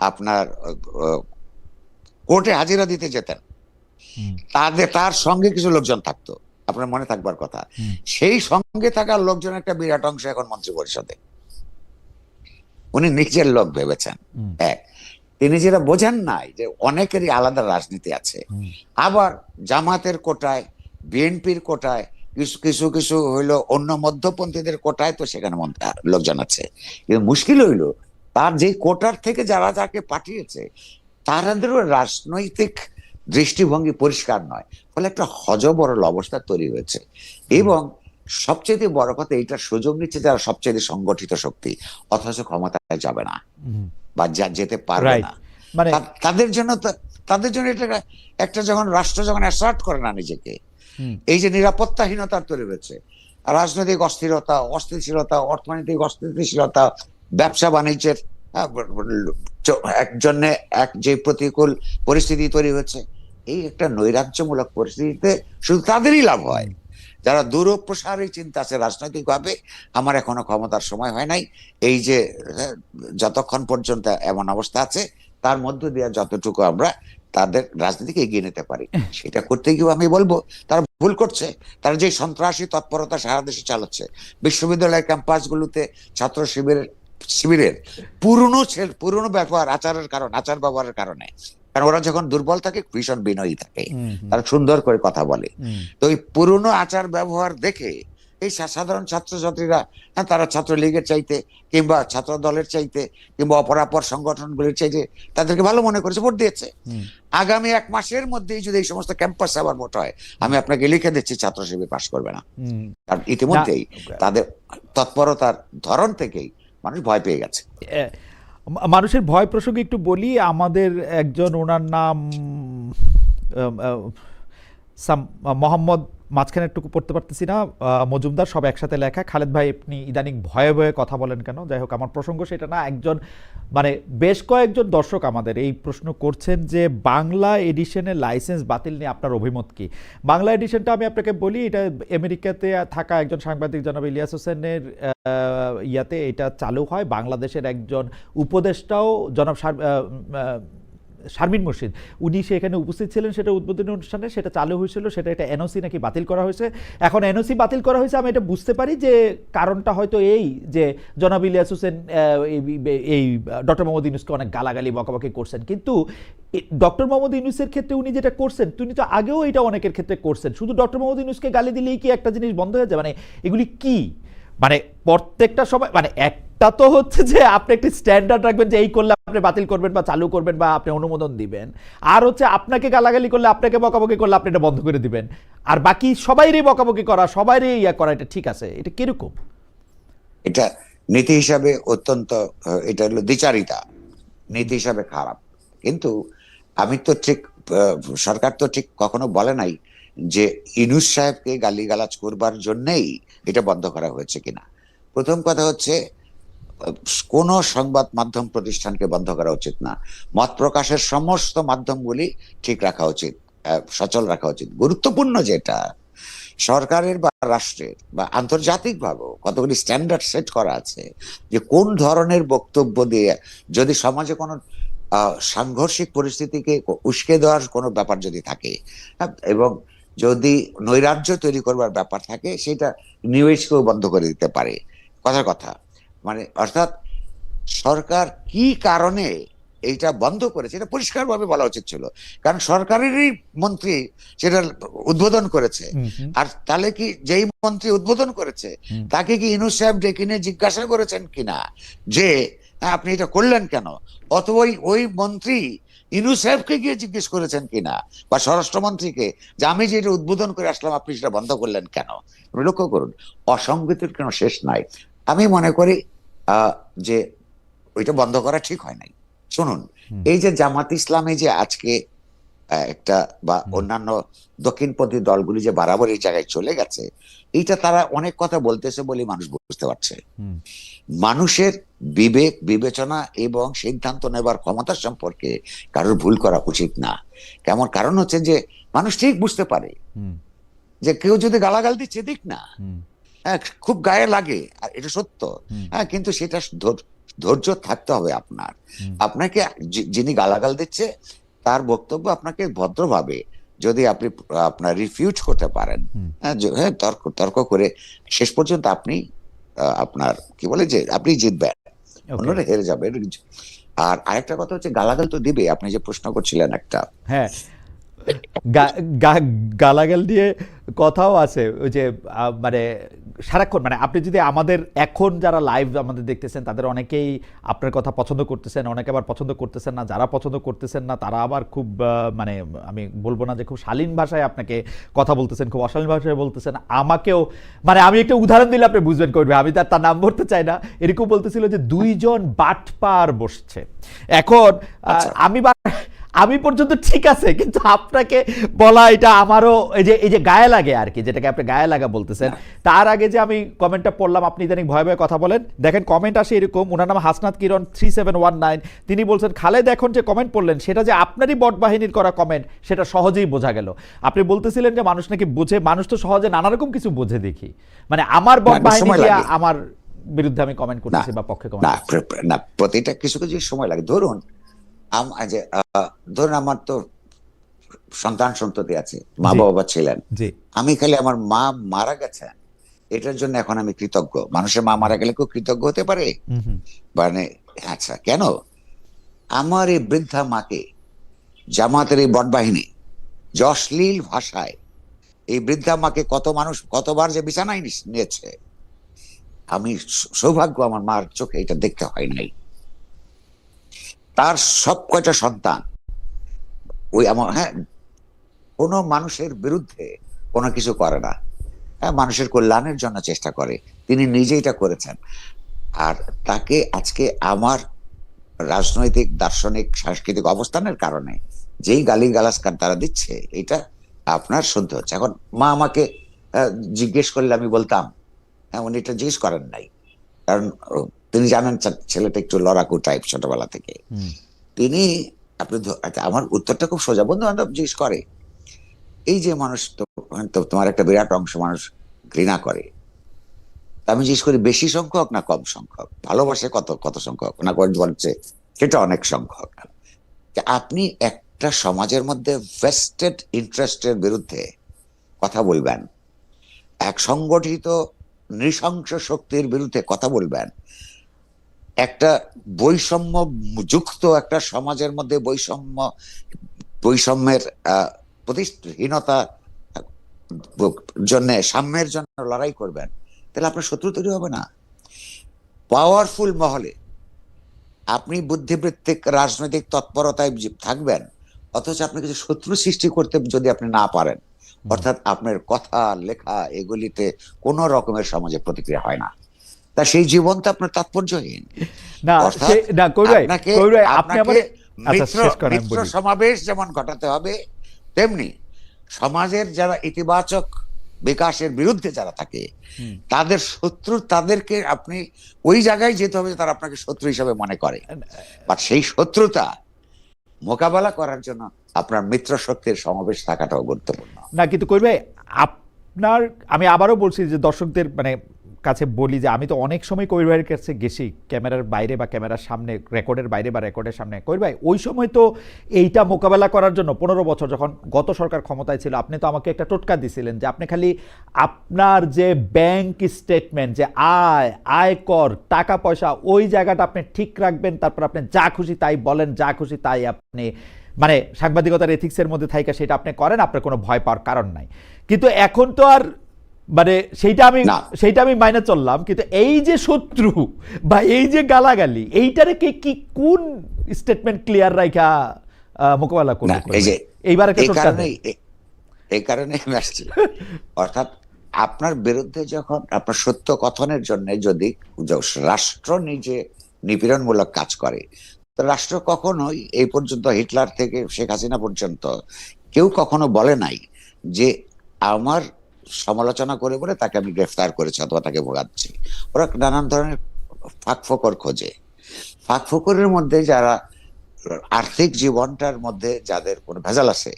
আপনার কোর্টে হাজিরা দিতে যেতেন, হুম, তার সঙ্গে কিছু লোকজন থাকতো, আপনার মনে থাকবার কথা। হুম, সেই সঙ্গে থাকার লোকজন একটা বিরাট অংশ এখন মন্ত্রী পরিষদে, উনি নিজের লোক ভেবেছেন। হুম, এক, তিনি যেটা বোঝেন নাই যে অনেকেরই আলাদা রাজনীতি আছে, হুম, আবার জামাতের কোটায়, বিএনপির কোটায়, কিছু কিছু কিছু হইলো অন্য মধ্যপন্থীদের কোটায়, তো সেখানে লোকজন আছে। কিন্তু মুশকিল হইলো তার যে কোটার থেকে যারা যাকে পাঠিয়েছে তাদেরও রাজনৈতিক দৃষ্টিভঙ্গি পরিষ্কার নয়, ফলে একটা হযবরল অবস্থা তৈরি হয়েছে। হুম, এবং সবচেয়ে বড় কথা, এইটার সুযোগ নিচ্ছে যারা সবচেয়ে সংগঠিত শক্তি, অথচ ক্ষমতায় যাবে না হুম, বা যেতে পারবে রাইট, না। মানে তাদের জন্য তাদের জন্য এটা একটা যখন রাষ্ট্র যখন অ্যাসার্ট করে না নিজেকে, হুম, এই যে নিরাপত্তাহীনতা তৈরি হয়েছে, রাজনৈতিক অস্থিরতা, অস্থিতিশীলতা, অর্থনৈতিক অস্থিতিশীলতা, ব্যবসা বাণিজ্যের একজনে এক যে প্রতিকূল পরিস্থিতি তৈরি হয়েছে, এই একটা নৈরাজ্যমূলক পরিস্থিতিতে শুধু তাদেরই লাভ হয় যারা দূরপ্রসারী চিন্তা আছে রাজনৈতিক ভাবে। আমার এখনো ক্ষমতার সময় হয় নাই, এই যে যতক্ষণ পর্যন্ত এমন অবস্থা আছে তার মধ্য দিয়ে যতটুকু আমরা তাদের রাজনীতিকে এগিয়ে নিতে পারি সেটা করতে গিয়ে আমি বলবো তারা ভুল করছে। তারা যে সন্ত্রাসী তৎপরতা সারা দেশে চালাচ্ছে, বিশ্ববিদ্যালয় ক্যাম্পাসগুলোতে ছাত্র শিবিরের পুরনো ব্যবহার, আচার ব্যবহারের কারণে, কারণ ওরা যখন দুর্বল থাকে ভীষণ বিনয়ী থাকে, হুম, হুম, তারা সুন্দর করে কথা বলে। হুম, তো ওই পুরনো আচার ব্যবহার দেখে এই সাধারণ ছাত্রছাত্রীরা, তারা ছাত্রলীগের চাইতে কিংবা ছাত্র দলের চাইতে কিংবা অপরাপর সংগঠনগুলির চাইতে তাদেরকে ভালো মনে করেছে, ভোট দিয়েছে। হুম, আগামী 1 মাসের মধ্যেই যদি এই সমস্ত ক্যাম্পাস আবার ভোট হয়, আমি আপনাকে লিখে দিচ্ছি ছাত্র শিবির পাশ করবে না, হুম, কারণ না, ইতিমধ্যেই তাদের তৎপরতার ধরন থেকেই মানুষ ভয় পেয়ে গেছে। এ, মানুষের ভয় প্রসঙ্গে একটু বলি, আমাদের একজন, ওনার নাম মোহাম্মদ মাঝখানে একটু পড়তে পারতেছি না, মজুমদার, সব একসাথে লেখা। খালেদ ভাই আপনি ইদানিং ভয়ে ভয়ে কথা বলেন কেন? যাই হোক, আমার প্রসঙ্গ সেটা না। একজন মানে বেশ কয়েকজন দর্শক আমাদের এই প্রশ্ন করছেন যে বাংলা এডিশনের লাইসেন্স বাতিল নিয়ে আপনার অভিমত কি? বাংলা এডিশনটা আমি আপনাকে বলি, এটা আমেরিকাতে থাকা একজন সাংবাদিক জনাব ইলিয়াস হোসেনের ইয়াতে এটা চালু হয়। বাংলাদেশের একজন উপদেষ্টাও জনাব শারমিন মুর্শিদ, উনি সেখানে উপস্থিত ছিলেন সেটা উদ্বোধনী অনুষ্ঠানে, সেটা চালু হয়েছিল। সেটা এটা এনওসি নাকি বাতিল করা হয়েছে। এখন এনওসি বাতিল করা হয়েছে, আমি এটা বুঝতে পারি যে কারণটা হয়তো এই যে জনাব ইলিয়াস হোসেন এই ডক্টর মোহাম্মদ ইউনূসকে অনেক গালাগালি বকাবকি করছেন, কিন্তু ডক্টর মোহাম্মদ ইউনূসের ক্ষেত্রে উনি যেটা করছেন, তিনি তো আগেও এটা অনেকের ক্ষেত্রে করছেন। শুধু ডক্টর মোহাম্মদ ইউনূসকে গালি দিলেই কি একটা জিনিস বন্ধ হয়ে যায়? মানে এগুলি কি, মানে প্রত্যেকটা সময় মানে একটা তো হচ্ছে যে আপনি একটি স্ট্যান্ডার্ড রাখবেন যে এই করলে আপনি বাতিল করবেন বা চালু করবেন বা আপনি অনুমোদন দিবেন, আর হচ্ছে আপনাকে গালাগালি করলে, আপনাকে বকাবকি করলে আপনি এটা বন্ধ করে দিবেন, আর বাকি সবাইরই বকাবকি করা, সবাইরই ইয়া করা, এটা ঠিক আছে? এটা কিরকম? এটা নীতি হিসাবে অত্যন্ত, এটা হলো দ্বিচারিতা, নীতি হিসাবে খারাপ। কিন্তু আমি তো ঠিক, সরকার তো ঠিক কখনো বলে নাই যে ইউনূস সাহেবকে গালিগালাজ করবার জন্যই এটা বন্ধ করা হয়েছে কিনা। প্রথম কথা হচ্ছে কোন সংবাদ মাধ্যম প্রতিষ্ঠানকে বন্ধ করা উচিত না। মত প্রকাশের সমস্ত মাধ্যমগুলি ঠিক রাখা উচিত, সচল রাখা উচিত। গুরুত্বপূর্ণ যেটা সরকারের বা রাষ্ট্রের বা আন্তর্জাতিক ভাবে কতগুলি স্ট্যান্ডার্ড সেট করা আছে যে কোন ধরনের বক্তব্য দিয়ে যদি সমাজে কোনো সাংঘর্ষিক পরিস্থিতিকে উস্কে দেওয়ার কোনো ব্যাপার যদি থাকে, এবং যদি নৈরাজ্য তৈরি করবার ব্যাপার থাকে, সেটা নিউজকেও বন্ধ করে দিতে পারে। কথার কথা, মানে অর্থাৎ সরকার কি কারণে এইটা বন্ধ করেছে এটা পরিষ্কারভাবে বলা উচিত ছিল, কারণ সরকারেরই মন্ত্রী সেটা উদ্বোধন করেছে। আর তাহলে কি যেই মন্ত্রী উদ্বোধন করেছে তাকে কি ইউনূস সাহেব ডেকে নিয়ে জিজ্ঞাসা করেছেন কিনা যে আপনি এটা করলেন কেন? অথবা ওই মন্ত্রী ইউনূস সাহেবকে গিয়ে জিজ্ঞেস করেছেন কিনা, বা স্বরাষ্ট্রমন্ত্রীকে, যে আমি যে এটা উদ্বোধন করে আসলাম আপনি সেটা বন্ধ করলেন কেন? লক্ষ্য করুন, অসঙ্গতির কোনো শেষ নাই। আমি মনে করি যে ওইটা বন্ধ করা ঠিক হয় নাই। শুনুন, এই যে জামাত ইসলামে যে আজকে একটা বা অন্যান্য দক্ষিণপন্থী দলগুলি যে বরাবর এই জায়গায় চলে গেছে, এইটা তারা অনেক কথা বলতেছে বলে মানুষ বুঝতে পারছে। মানুষের বিবেক, বিবেচনা এবং সিদ্ধান্ত নেবার ক্ষমতা সম্পর্কে কারোর ভুল করা উচিত না। কেমন কারণ হচ্ছে যে মানুষ ঠিক বুঝতে পারে যে কেউ যদি গালাগাল দিচ্ছে দিক না, হ্যাঁ খুব গায়ে লাগে, আর এটা সত্য। হ্যাঁ, কিন্তু সেটা ধৈর্য থাকতে হবে আপনার। আপনাকে যিনি গালাগাল দিচ্ছে তার বক্তব্য আপনাকে ভদ্রভাবে যদি আপনি আপনার রিফিউট করতে পারেন, হ্যাঁ তর্ক করে শেষ পর্যন্ত আপনি আপনার কি বলে যে আপনি জিতবেন, অন্যরা হেরে যাবে। আর আরেকটা কথা হচ্ছে গালাগাল তো দিবে, আপনি যে প্রশ্ন করছিলেন একটা, হ্যাঁ গালাগাল দিয়ে কথাও আছে ওই যে মানে সারাক্ষণ, মানে আপনি যদি আমাদের এখন যারা লাইভ আমাদের দেখতেছেন তাদের অনেকেই আপনার কথা পছন্দ করতেছেন, অনেকে আবার পছন্দ করতেছেন না। যারা পছন্দ করতেছেন না তারা আবার খুব মানে আমি বলবো না যে খুব শালীন ভাষায় আপনাকে কথা বলতেছেন, খুব অশালীন ভাষায় বলতেছেন। আমাকেও মানে আমি একটা উদাহরণ দিলে আপনি বুঝবেন করবে, আমি তার নাম বলতে চাই না। এরকম বলতেছিল যে দুইজন বাটপার বসছে। এখন আমি পর্যন্ত ঠিক আছে, কিন্তু আপনাকে বলা এটা আমারও এই যে গায়ে লাগে আর কি, যেটাকে আপনি গায়ে লাগা বলতেছেন। তার আগে যে আমি কমেন্টটা পড়লাম, আপনি ইদানিং ভয়ে ভয়ে কথা বলেন, দেখেন কমেন্ট আসে এরকম। ওনার নাম হাসনাত কিরণ 3719, তিনি বলছেন খালেদ এখন যে কমেন্ট পড়লেন সেটা যে আপনারই বট বাহিনীর করা কমেন্ট সেটা সহজেই বোঝা গেল। আপনি বলতেছিলেন যে মানুষ নাকি বোঝে, মানুষ তো সহজে নানা রকম কিছু বোঝে দেখি, মানে আমার বট বাহিনী দিয়ে আমার বিরুদ্ধে আমি কমেন্ট করতেছি বা পক্ষে কমেন্ট না, প্রতিটা কিছু কিছু সময় লাগে। ধরুন আমার তো সন্তান সন্ততি আছে, মা বাবা ছিলেন, আমি খালি আমার মা মারা গেছে এটার জন্য এখন আমি কৃতজ্ঞ। মানুষের মা মারা গেলে কেউ কৃতজ্ঞ হতে পারে? মানে আচ্ছা, কেন আমার এই বৃদ্ধা মাকে জামাতের এই বটবাহিনী যে অশ্লীল ভাষায় এই বৃদ্ধা মাকে কত মানুষ কতবার যে বিছানায় নিয়েছে, আমি সৌভাগ্য আমার মার চোখে এটা দেখতে হয় নাই। তার সব কয়টা সন্তান ওই আমার, হ্যাঁ, কোনো মানুষের বিরুদ্ধে কোনো কিছু করে না, হ্যাঁ, মানুষের কল্যাণের জন্য চেষ্টা করে। তিনি নিজে এটা করেছেন। আর তাকে আজকে আমার রাজনৈতিক, দার্শনিক, সাংস্কৃতিক অবস্থানের কারণে যেই গালিগালাজ তারা দিচ্ছে, এটা আপনার শুদ্ধ হচ্ছে। এখন মা আমাকে জিজ্ঞেস করলে আমি বলতাম, হ্যাঁ উনি এটা জিজ্ঞেস করেন নাই, কারণ তিনি জানেন ছেলেটা একটু লড়াকু টাইপ ছোটবেলা থেকে। তিনি আচ্ছা, আমার উত্তরটা খুব সোজা। বন্ধু বান্ধব জিজ্ঞেস করে, এই যে মানুষ তো তোমার একটা বিরাট অংশ মানুষ ঘৃণা করে, তা আমি জিজ্ঞেস করি বেশি সংখ্যক না কম সংখ্যক, ভালোবাসে কত কত সংখ্যক না, বলছে সেটা অনেক সংখ্যক। যে আপনি একটা সমাজের মধ্যে ভেস্টেড ইন্টারেস্টের বিরুদ্ধে কথা বলবেন, এক সংগঠিত নৃশংস শক্তির বিরুদ্ধে কথা বলবেন, একটা বৈষম্য যুক্ত একটা সমাজের মধ্যে বৈষম্যের প্রতিষ্ঠাহীনতা জন্য, সাম্যের জন্য লড়াই করবেন, তাহলে আপনার শত্রু তৈরি হবে না। পাওয়ারফুল মহলে আপনি বুদ্ধিবৃত্তিক রাজনৈতিক তৎপরতায় থাকবেন, অথচ আপনি কিছু শত্রু সৃষ্টি করতে যদি আপনি না পারেন, অর্থাৎ আপনার কথা লেখা এগুলিতে কোন রকমের সমাজে প্রতিক্রিয়া হয় না, তা সেই জীবন তো আপনার তাৎপর্যহীন। না না কবির ভাই, আপনি আমারে মিত্র সমাবেশ যেমন ঘটাতে হবে, তেমনি সমাজের যারা ইতিবাচক বিকাশের বিরুদ্ধে যারা থাকে তাদের শত্রু, তাদেরকে আপনি ওই জায়গায় যেতে হবে তারা আপনাকে শত্রু হিসাবে মনে করে, বা সেই শত্রুতা মোকাবেলা করার জন্য আপনার মিত্র শক্তির সমাবেশ থাকাটাও গুরুত্বপূর্ণ। না কিন্তু কবির ভাই, আপনার আমি আবারও বলছি যে দর্শকদের কাছে বলি যে আমি তো অনেক সময় কবির ভাইয়ের কাছে গেছি, ক্যামেরার বাইরে বা ক্যামেরার সামনে, রেকর্ডের বাইরে বা রেকর্ডের সামনে। কবির ভাই, ওই সময় তো এইটা মোকাবেলা করার জন্য 15 বছর যখন গত সরকার ক্ষমতায় ছিল, আপনি তো আমাকে একটা টোটকা দিছিলেন যে আপনি খালি আপনার যে ব্যাংক স্টেটমেন্ট, যে আয়কর টাকা পয়সা, ওই জায়গাটা আপনি ঠিক রাখবেন, তারপর আপনি যা খুশি তাই বলেন, যা খুশি তাই আপনি সাংবাদিকতার এথিক্সের মধ্যে থাইকা সেটা আপনি করেন, আপনার কোনো ভয় পাওয়ার কারণ নাই। কিন্তু এখন তো আর সেইটা আমি মাইনে চললাম, কিন্তু এই যে শত্রু বা এই যে গালাগালি, এইটারে কি কোন স্টেটমেন্ট ক্লিয়ার রাখা মোকাবেলা করবে? এইবার এই কারণে আমি আসছি, অর্থাৎ আপনার বিরুদ্ধে যখন আপনার সত্য কথনের জন্য যদি রাষ্ট্র নিজে নিপীড়নমূলক কাজ করে, তো রাষ্ট্র কখনোই এই পর্যন্ত হিটলার থেকে শেখ হাসিনা পর্যন্ত কেউ কখনো বলে নাই যে আমার সমালোচনা করে বলে তাকে আমি গ্রেফতার করেছি অথবা তাকে ভোগাচ্ছি। ওরা নানান ধরনের ফাঁকফোকর খোঁজে। ফাঁকফোকরের মধ্যে যারা আর্থিক জীবনটার মধ্যে যাদের কোনো ভেজাল আছে,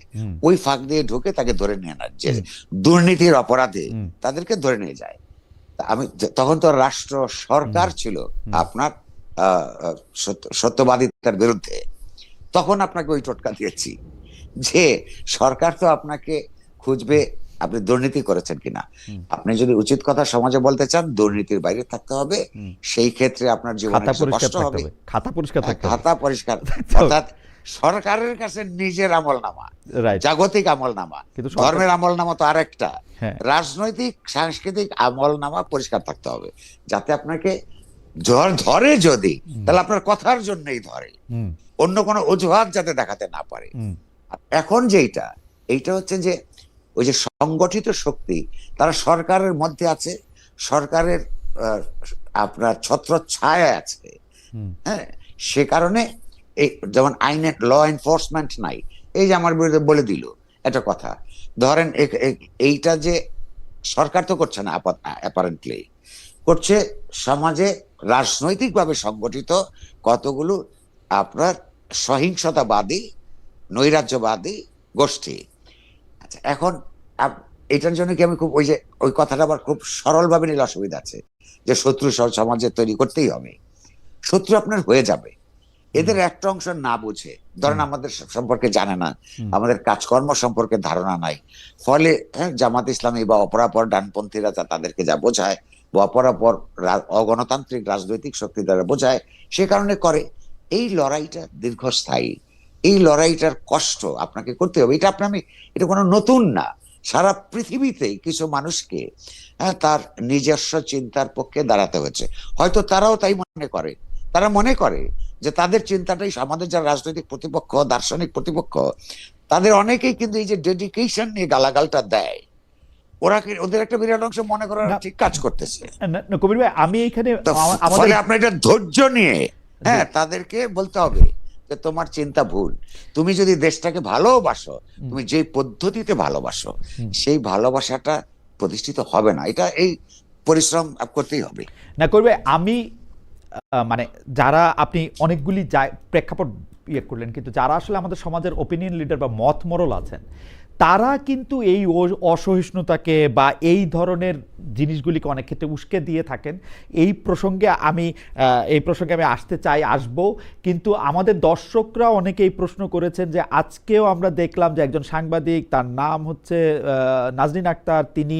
ওই ফাঁক দিয়ে ঢুকে তাকে ধরে নিয়ে নেয়, যে দুর্নীতির অপরাধে তাদেরকে ধরে নিয়ে যায়। আমি তখন তো রাষ্ট্র সরকার ছিল আপনার সত্যবাদিতার বিরুদ্ধে, তখন আপনাকে ওই টোটকা দিয়েছি যে সরকার তো আপনাকে খুঁজবে আপনি দুর্নীতি করেছেন কিনা। আপনি যদি উচিত কথা সমাজে বলতে চান, দুর্নীতির বাইরে থাকতে হবে, সেই ক্ষেত্রে আপনার জীবনে কষ্ট হবে, খাতা পরিষ্কার, অর্থাৎ সরকারের কাছে নিজের আমলনামা, জাগতিক আমলনামা, ধর্মের আমলনামা তো আরেকটা, রাজনৈতিক সাংস্কৃতিক আমলনামা পরিষ্কার থাকতে হবে, যাতে আপনাকে ধরে যদি, তাহলে আপনার কথার জন্যই ধরে, অন্য কোনো অজুহাত যাতে দেখাতে না পারে। এখন এইটা হচ্ছে যে ওই যে সংগঠিত শক্তি, তারা সরকারের মধ্যে আছে, সরকারের আপনার ছত্র ছায়া আছে, হ্যাঁ, সে কারণে এই যেমন আইনে ল এনফোর্সমেন্ট নাই, এই যে আমার বিরুদ্ধে বলে দিল একটা কথা, ধরেন এইটা যে সরকার তো করছে না, অ্যাপারেন্টলি করছে সমাজে রাজনৈতিকভাবে সংগঠিত কতগুলো আপনার সহিংসতাবাদী নৈরাজ্যবাদী গোষ্ঠী। আচ্ছা, এখন এটার জন্য কি আমি খুব ওই কথাটা আবার খুব সরল ভাবে নিলে অসুবিধা আছে, যে শত্রু সমাজে তৈরি করতেই হবে, শত্রু আপনার হয়ে যাবে। এদের একটা অংশ না বুঝে, ধরেন আমাদের সম্পর্কে জানে না, আমাদের কাজকর্ম সম্পর্কে ধারণা নাই, ফলে জামাত ইসলামী বা অপরাপর ডানপন্থীরা তাদেরকে যা বোঝায়, বা অপরাপর অগণতান্ত্রিক রাজনৈতিক শক্তি দ্বারা বোঝায়, সে কারণে করে। এই লড়াইটা দীর্ঘস্থায়ী, এই লড়াইটার কষ্ট আপনাকে করতে হবে। এটা কোনো নতুন না, সারা পৃথিবীতেই কিছু মানুষকে তার নিজস্ব চিন্তার পক্ষে দাঁড়াতে হয়েছে। হয়তো তারাও তাই মনে করে, তারা মনে করে যে তাদের চিন্তাটাই আমাদের যারা রাজনৈতিক প্রতিপক্ষ, দার্শনিক প্রতিপক্ষ, তাদের অনেকেই কিন্তু এই যে ডেডিকেশন নিয়ে গালাগালটা দেয়, ওদের একটা বিরাট অংশ মনে করা ঠিক কাজ করতেছে। কবির ভাই, আমি এইখানে আপনার এটা ধৈর্য নিয়ে তাদেরকে বলতে হবে যে তোমার চিন্তা ভুল। তুমি যদি দেশটাকে ভালোবাসো, তুমি যে পদ্ধতিতে ভালোবাসো, সেই ভালোবাসাটা প্রতিষ্ঠিত হবে না। এটা এই পরিশ্রম করতেই হবে। না করবে আমি মানে যারা আপনি অনেকগুলি প্রেক্ষাপট ইয়ে করলেন, কিন্তু যারা আসলে আমাদের সমাজের ওপিনিয়ন লিডার বা মত মোড়ল আছেন, তারা কিন্তু এই অসহিষ্ণুতাকে বা এই ধরনের জিনিসগুলিকে অনেক ক্ষেত্রে উস্কে দিয়ে থাকেন। এই প্রসঙ্গে আমি আসতে চাই, আসবো। কিন্তু আমাদের দর্শকরা অনেকে এই প্রশ্ন করেছেন যে আজকেও আমরা দেখলাম যে একজন সাংবাদিক, তার নাম হচ্ছে নাজনীন আক্তার, তিনি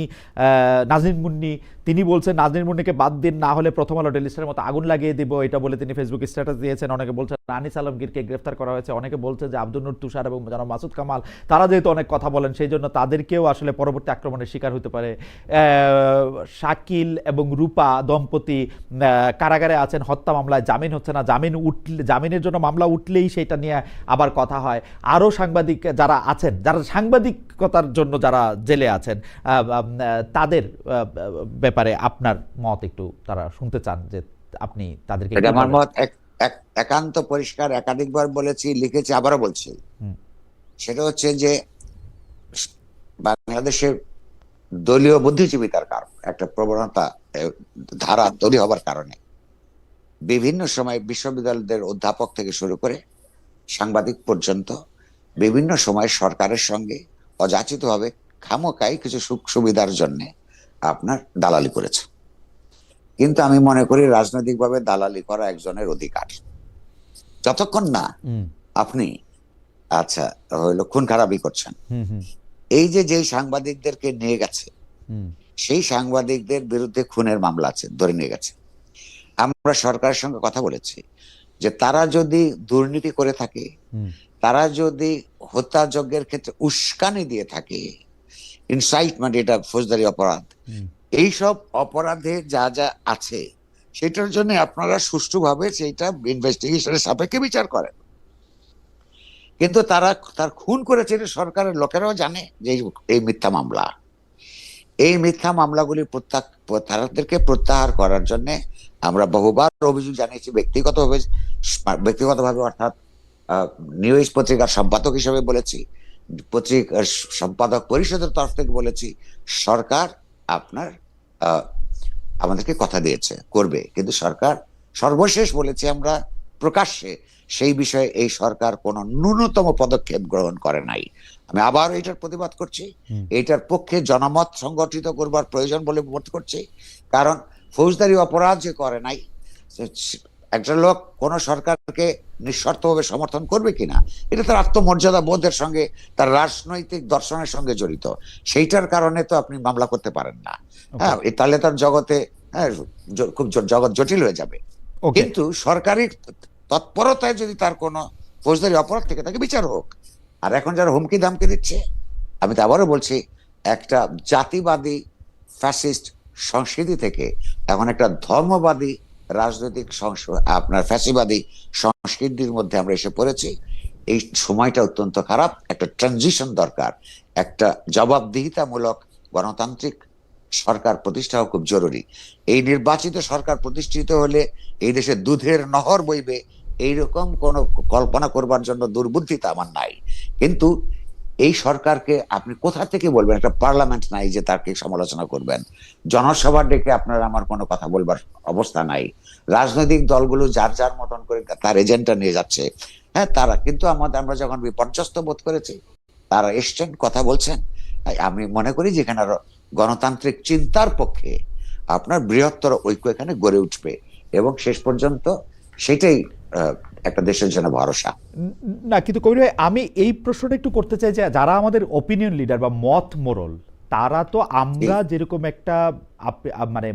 নাজনীন মুন্নি, তিনি বলছেন নাজনীন মুন্নিকে বাদ দিন, না হলে প্রথম আলো ডেইলি স্টারের মতো আগুন লাগিয়ে দিব, এটা বলে তিনি ফেসবুকে স্ট্যাটাস দিয়েছেন। অনেকে বলছেন আনিস আলমগীরকে গ্রেফতার করা হয়েছে, অনেকে বলছেন যে আব্দুল নূর তুষার এবং জনাব মাসুদ কামাল তারা যেহেতু অনেক কথা বলেন, সেই জন্য তাদেরকেও আসলে পরবর্তী আক্রমণের শিকার হতে পারে। শাকিল এবং রূপা দম্পতি কারাগারে আছেন, হত্যা মামলায় জামিন হচ্ছে না, জামিনের জন্য মামলা উঠলেই সেটা নিয়ে আবার কথা হয়। আরও সাংবাদিক যারা আছেন, যারা সাংবাদিকতার জন্য যারা জেলে আছেন, তাদের ব্যাপারে আপনার মত একটু তারা শুনতে চান, যে আপনি তাদেরকে। আমার মত একান্ত পরিষ্কার, একাধিকবার বলেছি, লিখেছি, আবারও বলছি। সেটা হচ্ছে যে বাংলাদেশের দলীয় বুদ্ধিজীবিতার কারণ একটা প্রবণতা, ধারা তৈরি হবার কারণে বিভিন্ন সময় বিশ্ববিদ্যালয়দের অধ্যাপক থেকে শুরু করে সাংবাদিক পর্যন্ত বিভিন্ন সময় সরকারের সঙ্গে অযাচিতভাবে খামোকাই কিছু সুখ সুবিধার জন্য আপনার দালালি করেছে। কিন্তু আমি মনে করি রাজনৈতিকভাবে দালালি করা একজনের অধিকার, যতক্ষণ না আপনি হইলো খুন খারাপি করছেন। এই যে সাংবাদিকদেরকে নিয়ে গেছে, সেই সাংবাদিকদের বিরুদ্ধে খুনের মামলা আছে, ধরে নিয়ে গেছে। আমরা সরকারের সঙ্গে কথা বলেছি যে তারা যদি দুর্নীতি করে থাকে, তারা যদি হত্যাযজ্ঞের ক্ষেত্রে উস্কানি দিয়ে থাকে, ইনসাইটমেন্ট, এটা ফৌজদারি অপরাধ, এইসব অপরাধে যা যা আছে সেটার জন্য আপনারা সুষ্ঠুভাবে সেইটা ইনভেস্টিগেশনের সাপেক্ষে বিচার করেন। কিন্তু তার খুন করেছে সরকারের লোকেরাও জানে যে এই মিথ্যা মামলা, এই মিথ্যা মামলাগুলি তাদেরকে প্রত্যাহার করার জন্য আমরা বহুবার অভিযোগ জানিয়েছি, ব্যক্তিগতভাবে, অর্থাৎ নিউজ পত্রিকার সম্পাদক হিসেবে বলেছি, পত্রিকার সম্পাদক পরিষদের তরফ থেকে বলেছি, সরকার আপনার আমাদেরকে কথা দিয়েছে করবে, কিন্তু সরকার সর্বশেষ বলেছে আমরা প্রকাশ্যে সেই বিষয়ে এই সরকার কোনো ন্যূনতম পদক্ষেপ গ্রহণ করে নাই। আমি আবার এটার প্রতিবাদ করছি, এটার পক্ষে জনমত সংগঠিত করবার প্রয়োজন বলে বোধ করছি। কারণ ফৌজদারি অপরাধ যে করে নাই, একটা লোক কোন সরকারকে নিঃশর্তভাবে সমর্থন করবে কিনা, এটা তার আত্মমর্যাদা বোধের সঙ্গে, তার রাজনৈতিক দর্শনের সঙ্গে জড়িত। সেইটার কারণে তো আপনি মামলা করতে পারেন না। হ্যাঁ, তাহলে তার জগতে খুব জগৎ জটিল হয়ে যাবে। কিন্তু সরকারি তৎপরতায় যদি তার কোনো ফৌজদারি অপরাধ থেকে তাকে বিচার হোক। আর এখন যারা হুমকি ধামকি দিচ্ছে, আমি তো আবারও বলছি, একটা জাতিবাদী ফ্যাসিস্ট সংস্কৃতি থেকে এখন একটা ধর্মবাদী রাজনৈতিক আপনার ফ্যাসিবাদী সংস্কৃতির মধ্যে আমরা এসে পড়েছি। এই সময়টা অত্যন্ত খারাপ, একটা ট্রানজিশন দরকার, একটা জবাবদিহিতামূলক গণতান্ত্রিক সরকার প্রতিষ্ঠা খুব জরুরি। এই নির্বাচিত সরকার প্রতিষ্ঠিত হলে এই দেশে দুধের নহর বইবে, এইরকম কোন কল্পনা করবার জন্য দুর্বুদ্ধিতা আমার নাই। কিন্তু এই সরকারকে আপনি কোথা থেকে বলবেন? একটা পার্লামেন্ট নাই যে তাকে সমালোচনা করবেন, জনসভা ডেকে আপনার আমার কোনো কথা বলবার অবস্থা নাই। রাজনৈতিক দলগুলো যার যার মতন করে তার এজেন্ডা নিয়ে যাচ্ছে। হ্যাঁ, তারা কিন্তু আমরা যখন বিপর্যস্ত বোধ করেছি, তারা এসছেন, কথা বলছেন। আমি মনে করি যেখানে গণতান্ত্রিক চিন্তার পক্ষে আপনার বৃহত্তর ঐক্য এখানে গড়ে উঠবে, এবং শেষ পর্যন্ত সেটাই একটা দেশের জন্য ভরসা। না, কিন্তু কবির ভাই, আমি এই প্রশ্নটা একটু করতে চাই যে যারা আমাদের ওপিনিয়ন লিডার বা মত মোড়ল, তারা তো আমরা যেরকম একটা মানে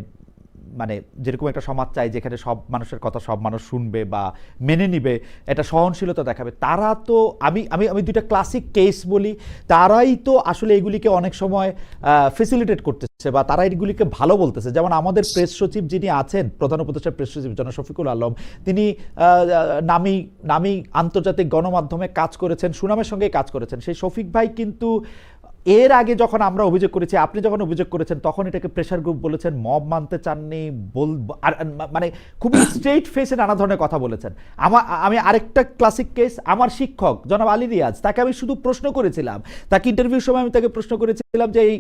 মানে যেরকম একটা সমাজ চাই যেখানে সব মানুষের কথা সব মানুষ শুনবে বা মেনে নিবে, এটা সহনশীলতা দেখাবে, তারা তো আমি আমি আমি দুইটা ক্লাসিক কেস বলি, তারাই তো আসলে এগুলিকে অনেক সময় ফেসিলিটেট করতেছে বা তারা এগুলিকে ভালো বলতেছে। যেমন আমাদের প্রেস সচিব যিনি আছেন, প্রধান উপদেষ্টা প্রেস সচিব জনাব শফিকুল আলম, তিনি নামি আন্তর্জাতিক গণমাধ্যমে কাজ করেছেন, সুনামের সঙ্গে কাজ করেছেন। সেই শফিক ভাই কিন্তু এর আগে যখন আমরা অভিযোগ করেছি, আপনি যখন অভিযোগ করেছেন, তখন এটাকে প্রেশার গ্রুপ বলেছেন, মব মানতে চাননি, আর মানে খুবই স্ট্রেইট ফেসে নানা ধরনের কথা বলেছেন। আমি আরেকটা ক্লাসিক কেস, আমার শিক্ষক জনাব আলী রিয়াজ, তাকে আমি শুধু প্রশ্ন করেছিলাম, তাকে ইন্টারভিউর সময় আমি তাকে প্রশ্ন করেছিলাম যে এই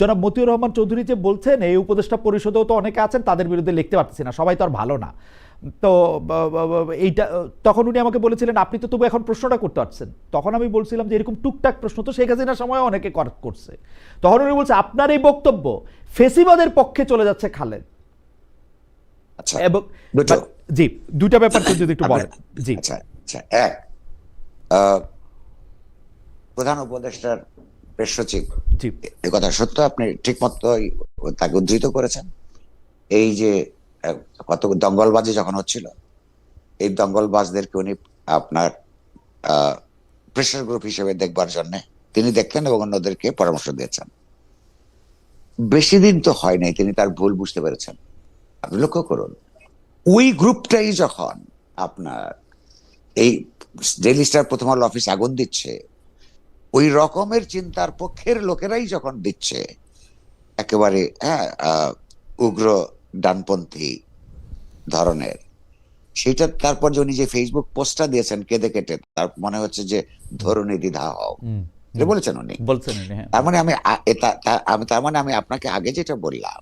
জনাব মতিউর রহমান চৌধুরী যে বলছেন এই উপদেষ্টা পরিষদেও তো অনেকে আছেন, তাদের বিরুদ্ধে লিখতে পারতেছি না, সবাই তো আর ভালো না। তো এইটা তখন উনি আমাকে বলেছিলেন আপনি তো তবু এখন প্রশ্নটা করতে পারছেন। তখন আমি বলছিলাম যে এরকম টুকটাক প্রশ্ন তো শেখ হাসিনার সময় অনেকে করছে। তখন উনি বলছে আপনার এই বক্তব্য ফেসিবাদের পক্ষে চলে যাচ্ছে খালেদ। আচ্ছা, এবং জি, দুইটা ব্যাপার যদি একটু বলেন। জি আচ্ছা আচ্ছা, এক, প্রধান উপদেষ্টার প্রেস সচিব, জি এই কথা সত্য, আপনি ঠিক মতো তাকে উদ্ধৃত করেছেন। এই যে কত দঙ্গলবাজি যখন হচ্ছিল, এই দঙ্গলবাজদেরকে উনি আপনার প্রেশার গ্রুপ হিসেবে দেখবার জন্য তিনি দেখলেন এবং অন্যদেরকে পরামর্শ দিয়েছেন। বেশি দিন তো হয় নাই তিনি তার ভুল বুঝতে পেরেছেন। আপনি লক্ষ্য করুন, ওই গ্রুপটাই যখন আপনার এই ডেইলি স্টার, প্রথম আলো অফিস আগুন দিচ্ছে, ওই রকমের চিন্তার পক্ষের লোকেরাই যখন দিচ্ছে একেবারে উগ্র ডানপন্থী ধরনের, সেটা তারপর যে উনি যে ফেসবুক পোস্টটা দিয়েছেন কেঁদে কেটে, তার মনে হচ্ছে যে ধরুন দ্বিধা হও, এটা বলেছেন উনি। তার মানে তার মানে আমি আপনাকে আগে যেটা বললাম